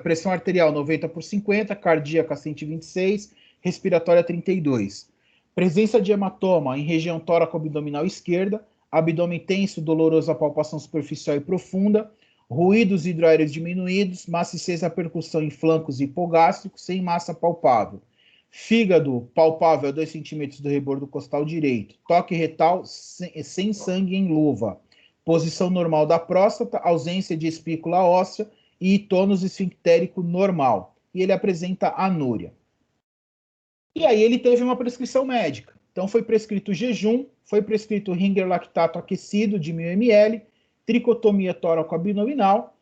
pressão arterial 90/50, cardíaca 126, respiratória 32. Presença de hematoma em região tóraco-abdominal esquerda, abdômen tenso, doloroso, palpação superficial e profunda, ruídos hidroaéreos diminuídos, maciçez percussão em flancos hipogástricos, sem massa palpável. Fígado palpável a 2 centímetros do rebordo costal direito. Toque retal sem sangue em luva. Posição normal da próstata, ausência de espícula óssea e tônus esfinctérico normal. E ele apresenta anúria. E aí ele teve uma prescrição médica. Então foi prescrito jejum, foi prescrito Ringer lactato aquecido de 1000 ml, tricotomia tóraco-abdominal,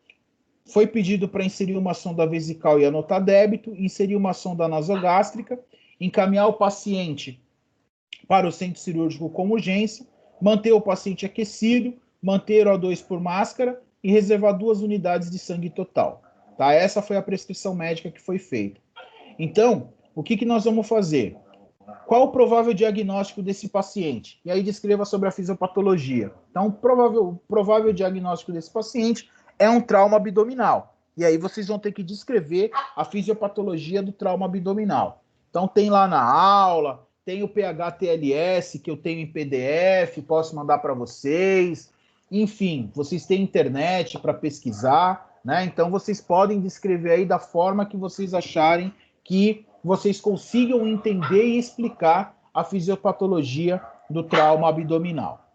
foi pedido para inserir uma sonda vesical e anotar débito, inserir uma sonda nasogástrica, encaminhar o paciente para o centro cirúrgico com urgência, manter o paciente aquecido, manter O2 por máscara e reservar 2 unidades de sangue total. Tá? Essa foi a prescrição médica que foi feita. Então, o que nós vamos fazer? Qual o provável diagnóstico desse paciente? E aí descreva sobre a fisiopatologia. Então, o provável diagnóstico desse paciente é um trauma abdominal. E aí vocês vão ter que descrever a fisiopatologia do trauma abdominal. Então tem lá na aula, tem o PH-TLS que eu tenho em PDF, posso mandar para vocês. Enfim, vocês têm internet para pesquisar, né? Então vocês podem descrever aí da forma que vocês acharem que vocês consigam entender e explicar a fisiopatologia do trauma abdominal.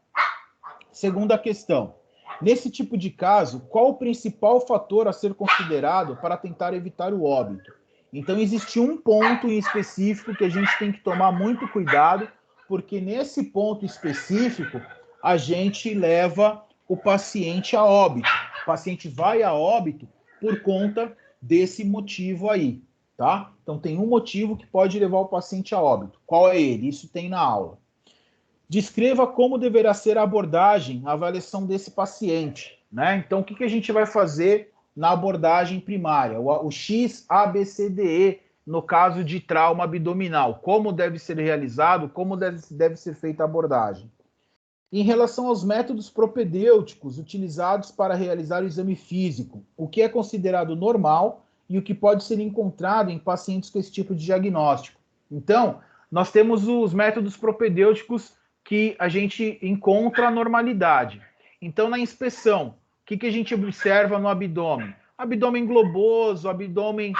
Segunda questão. Nesse tipo de caso, qual o principal fator a ser considerado para tentar evitar o óbito? Então, existe um ponto em específico que a gente tem que tomar muito cuidado, porque nesse ponto específico, a gente leva o paciente a óbito. O paciente vai a óbito por conta desse motivo aí, tá? Então, tem um motivo que pode levar o paciente a óbito. Qual é ele? Isso tem na aula. Descreva como deverá ser a abordagem, a avaliação desse paciente, né? Então, o que a gente vai fazer na abordagem primária? O X, A, B, C, D, E, no caso de trauma abdominal. Como deve ser realizado, como deve ser feita a abordagem. Em relação aos métodos propedêuticos utilizados para realizar o exame físico, o que é considerado normal e o que pode ser encontrado em pacientes com esse tipo de diagnóstico. Então, nós temos os métodos propedêuticos que a gente encontra a normalidade. Então, na inspeção, o que a gente observa no abdômen? Abdômen globoso, abdômen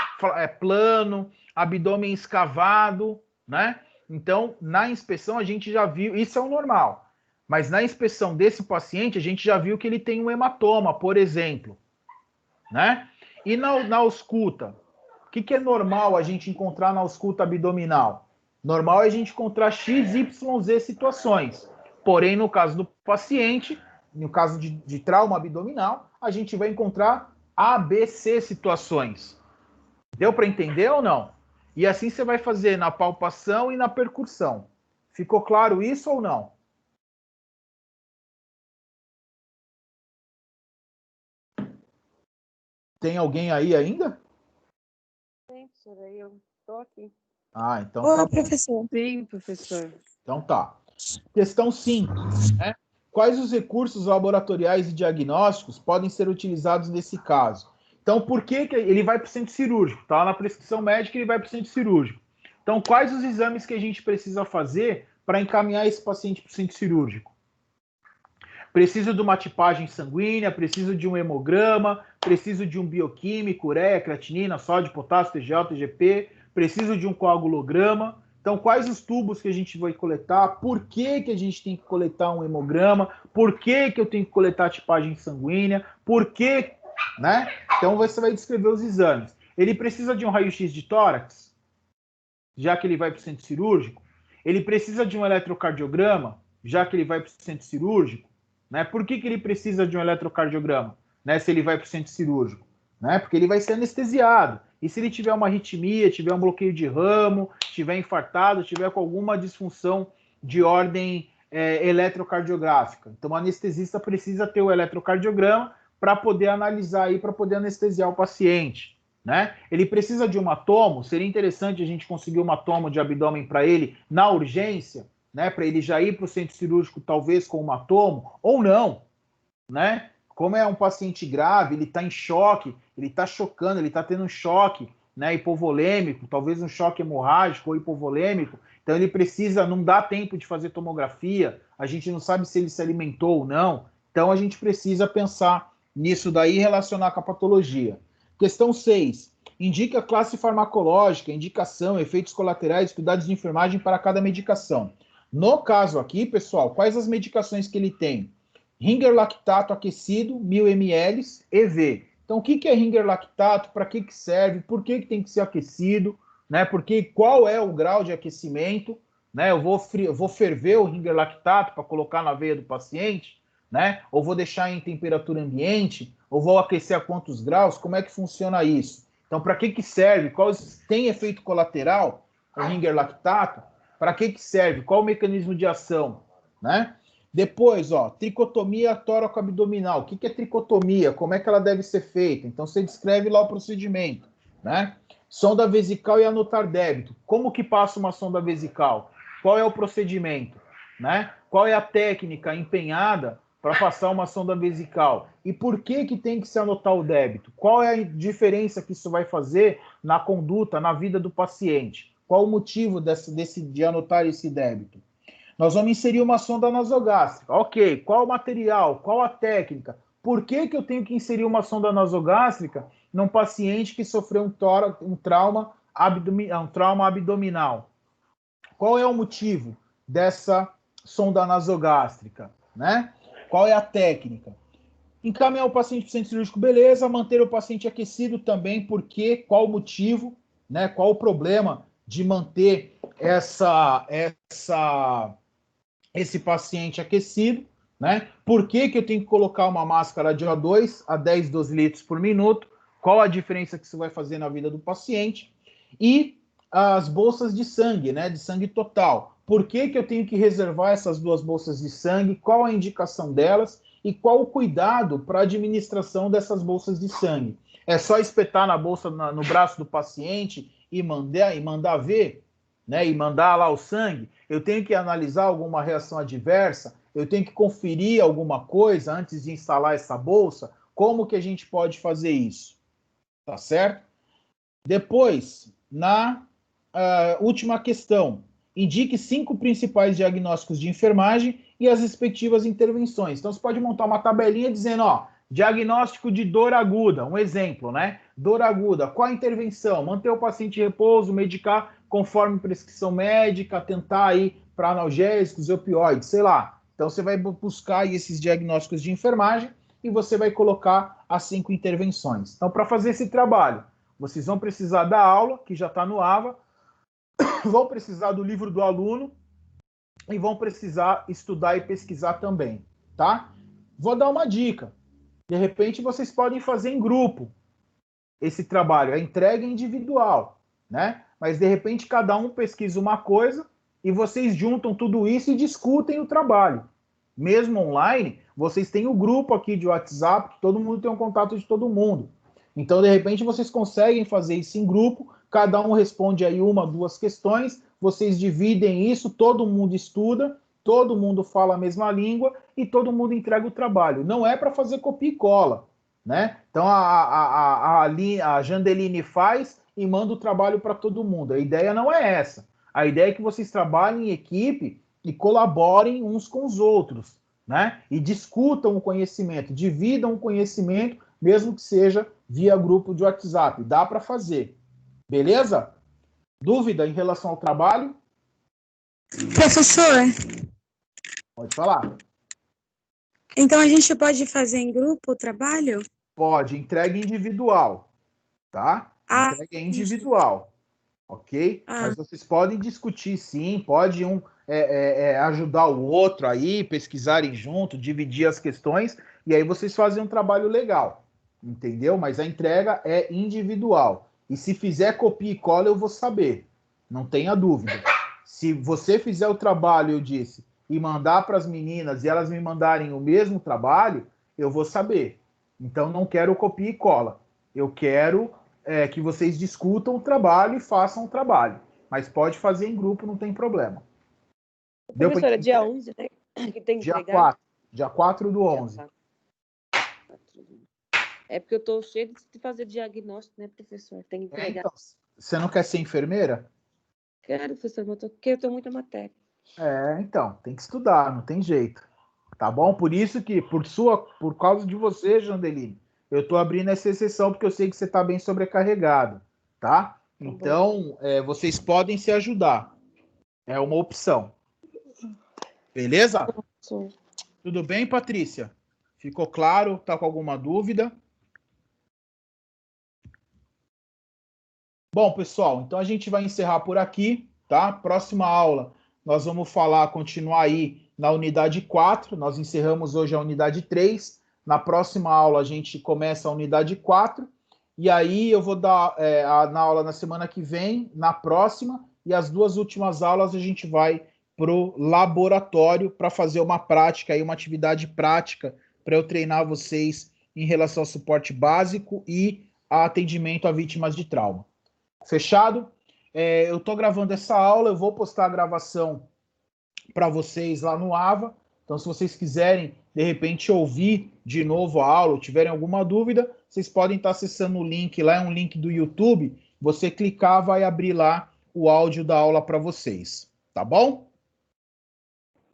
plano, abdômen escavado, né? Então, na inspeção, a gente já viu, isso é o normal, mas na inspeção desse paciente, a gente já viu que ele tem um hematoma, por exemplo, né? E na ausculta, o que é normal a gente encontrar na ausculta abdominal? Normal é a gente encontrar X, Y, Z situações. Porém, no caso do paciente, no caso de trauma abdominal, a gente vai encontrar A, B, C situações. Deu para entender ou não? E assim você vai fazer na palpação e na percussão. Ficou claro isso ou não? Tem alguém aí ainda? Sim, professora, eu estou aqui. Ah, então Oi, tá. professor. Sim, professor. Então tá. Questão 5, né? Quais os recursos laboratoriais e diagnósticos podem ser utilizados nesse caso? Então, por que ele vai para o centro cirúrgico? Tá lá na prescrição médica, ele vai para o centro cirúrgico. Então, quais os exames que a gente precisa fazer para encaminhar esse paciente para o centro cirúrgico? Preciso de uma tipagem sanguínea, preciso de um hemograma, preciso de um bioquímico, ureia, creatinina, sódio, potássio, TGO, TGP, preciso de um coagulograma. Então, quais os tubos que a gente vai coletar? Por que a gente tem que coletar um hemograma? Por que eu tenho que coletar a tipagem sanguínea? Por que, né? Então, você vai descrever os exames. Ele precisa de um raio-x de tórax, já que ele vai para o centro cirúrgico. Ele precisa de um eletrocardiograma, já que ele vai para o centro cirúrgico. Né? Por que ele precisa de um eletrocardiograma, né, se ele vai para o centro cirúrgico? Né? Porque ele vai ser anestesiado. E se ele tiver uma arritmia, tiver um bloqueio de ramo, tiver infartado, tiver com alguma disfunção de ordem eletrocardiográfica. Então, o anestesista precisa ter o eletrocardiograma para poder analisar aí, para poder anestesiar o paciente. Né? Ele precisa de uma tomo, seria interessante a gente conseguir uma tomo de abdômen para ele na urgência, né, para ele já ir para o centro cirúrgico, talvez com uma tomo, ou não, né? Como é um paciente grave, ele está em choque, ele está chocando, ele está tendo um choque, né, hipovolêmico, talvez um choque hemorrágico ou hipovolêmico, então ele precisa, não dá tempo de fazer tomografia, a gente não sabe se ele se alimentou ou não, então a gente precisa pensar nisso daí e relacionar com a patologia. Questão 6. Indica a classe farmacológica, indicação, efeitos colaterais, cuidados de enfermagem para cada medicação. No caso aqui, pessoal, quais as medicações que ele tem? Ringer lactato aquecido, 1000 ml, EV. Então, o que é Ringer lactato? Para que serve? Por que tem que ser aquecido? Né? Porque qual é o grau de aquecimento? Né? Eu vou ferver o Ringer lactato para colocar na veia do paciente? Né? Ou vou deixar em temperatura ambiente? Ou vou aquecer a quantos graus? Como é que funciona isso? Então, para que serve? Tem efeito colateral o Ringer lactato? Para que serve? Qual o mecanismo de ação? Né? Depois, ó, tricotomia tóraco-abdominal. O que é tricotomia? Como é que ela deve ser feita? Então, você descreve lá o procedimento. Né? Sonda vesical e anotar débito. Como que passa uma sonda vesical? Qual é o procedimento? Né? Qual é a técnica empenhada para passar uma sonda vesical? E por que tem que se anotar o débito? Qual é a diferença que isso vai fazer na conduta, na vida do paciente? Qual o motivo de anotar esse débito? Nós vamos inserir uma sonda nasogástrica. Ok, qual o material? Qual a técnica? Por que eu tenho que inserir uma sonda nasogástrica num paciente que sofreu um trauma abdominal? Qual é o motivo dessa sonda nasogástrica? Né? Qual é a técnica? Encaminhar o paciente para o centro cirúrgico, beleza. Manter o paciente aquecido também, porque qual o motivo, né? Qual o problema de manter esse paciente aquecido, né? Por que eu tenho que colocar uma máscara de O2 a 10, 12 litros por minuto? Qual a diferença que isso vai fazer na vida do paciente? E as bolsas de sangue, né? De sangue total. Por que eu tenho que reservar essas 2 bolsas de sangue? Qual a indicação delas? E qual o cuidado para a administração dessas bolsas de sangue? É só espetar na bolsa, no braço do paciente e mandar ver? Né, e mandar lá o sangue, eu tenho que analisar alguma reação adversa, eu tenho que conferir alguma coisa antes de instalar essa bolsa. Como que a gente pode fazer isso? Tá certo? Depois, na última questão, indique 5 principais diagnósticos de enfermagem e as respectivas intervenções. Então, você pode montar uma tabelinha dizendo, ó, diagnóstico de dor aguda, um exemplo, né? Dor aguda, qual a intervenção? Manter o paciente em repouso, medicar conforme prescrição médica, tentar aí para analgésicos, opioides, sei lá. Então, você vai buscar aí esses diagnósticos de enfermagem e você vai colocar as 5 intervenções. Então, para fazer esse trabalho, vocês vão precisar da aula, que já está no AVA, vão precisar do livro do aluno e vão precisar estudar e pesquisar também, tá? Vou dar uma dica. De repente, vocês podem fazer em grupo esse trabalho. A entrega é individual, né? Mas, de repente, cada um pesquisa uma coisa e vocês juntam tudo isso e discutem o trabalho. Mesmo online, vocês têm o grupo aqui de WhatsApp, que todo mundo tem um contato de todo mundo. Então, de repente, vocês conseguem fazer isso em grupo, cada um responde aí 1, 2 questões, vocês dividem isso, todo mundo estuda, todo mundo fala a mesma língua e todo mundo entrega o trabalho. Não é para fazer copia e cola, né? Então, a Jandeline faz e manda o trabalho para todo mundo. A ideia não é essa. A ideia é que vocês trabalhem em equipe e colaborem uns com os outros, né? E discutam o conhecimento, dividam o conhecimento, mesmo que seja via grupo de WhatsApp. Dá para fazer. Beleza? Dúvida em relação ao trabalho? Professor, Pode falar. então a gente pode fazer em grupo o trabalho? Pode, entrega individual, tá? Entrega individual, ok? Mas vocês podem discutir sim, pode ajudar o outro aí, pesquisarem junto, dividir as questões, e aí vocês fazem um trabalho legal, entendeu? Mas a entrega é individual. E se fizer copia e cola, eu vou saber, não tenha dúvida. Se você fizer o trabalho, eu disse, e mandar para as meninas e elas me mandarem o mesmo trabalho, eu vou saber. Então, não quero copia e cola. Eu quero que vocês discutam o trabalho e façam o trabalho. Mas pode fazer em grupo, não tem problema. Professora, dia 11, né? Que tem que dia entregar? 4. Dia 4 do 11. É porque eu estou cheia de fazer diagnóstico, né, professor? Tem que entregar. Então, você não quer ser enfermeira? Quero, professor, mas porque eu tenho muita matéria. Então, tem que estudar, não tem jeito. Tá bom? Por isso que, por causa de você, Jandeline, eu estou abrindo essa exceção porque eu sei que você está bem sobrecarregado, tá? Então, vocês podem se ajudar. É uma opção. Beleza? Sim. Tudo bem, Patrícia? Ficou claro? Tá com alguma dúvida? Bom, pessoal, então a gente vai encerrar por aqui, tá? Próxima aula, nós vamos continuar aí na unidade 4. Nós encerramos hoje a unidade 3. Na próxima aula, a gente começa a unidade 4. E aí eu vou dar na aula na semana que vem, na próxima, e as 2 últimas aulas a gente vai para o laboratório para fazer uma prática, aí, uma atividade prática, para eu treinar vocês em relação ao suporte básico e a atendimento a vítimas de trauma. Fechado? Eu estou gravando essa aula, eu vou postar a gravação para vocês lá no AVA. Então, se vocês quiserem, de repente, ouvir de novo a aula, ou tiverem alguma dúvida, vocês podem estar acessando o link lá, é um link do YouTube. Você clicar, vai abrir lá o áudio da aula para vocês. Tá bom?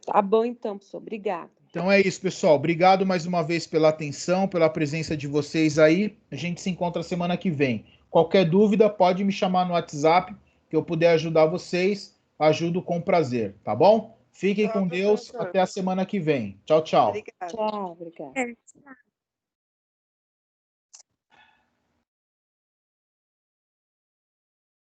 Tá bom, então, professor. Obrigada. Então é isso, pessoal. Obrigado mais uma vez pela atenção, pela presença de vocês aí. A gente se encontra semana que vem. Qualquer dúvida, pode me chamar no WhatsApp, que eu puder ajudar vocês, ajudo com prazer, tá bom? Fiquem com Deus, professor. até a semana que vem. Tchau, tchau. Obrigada. Tchau, obrigada. É.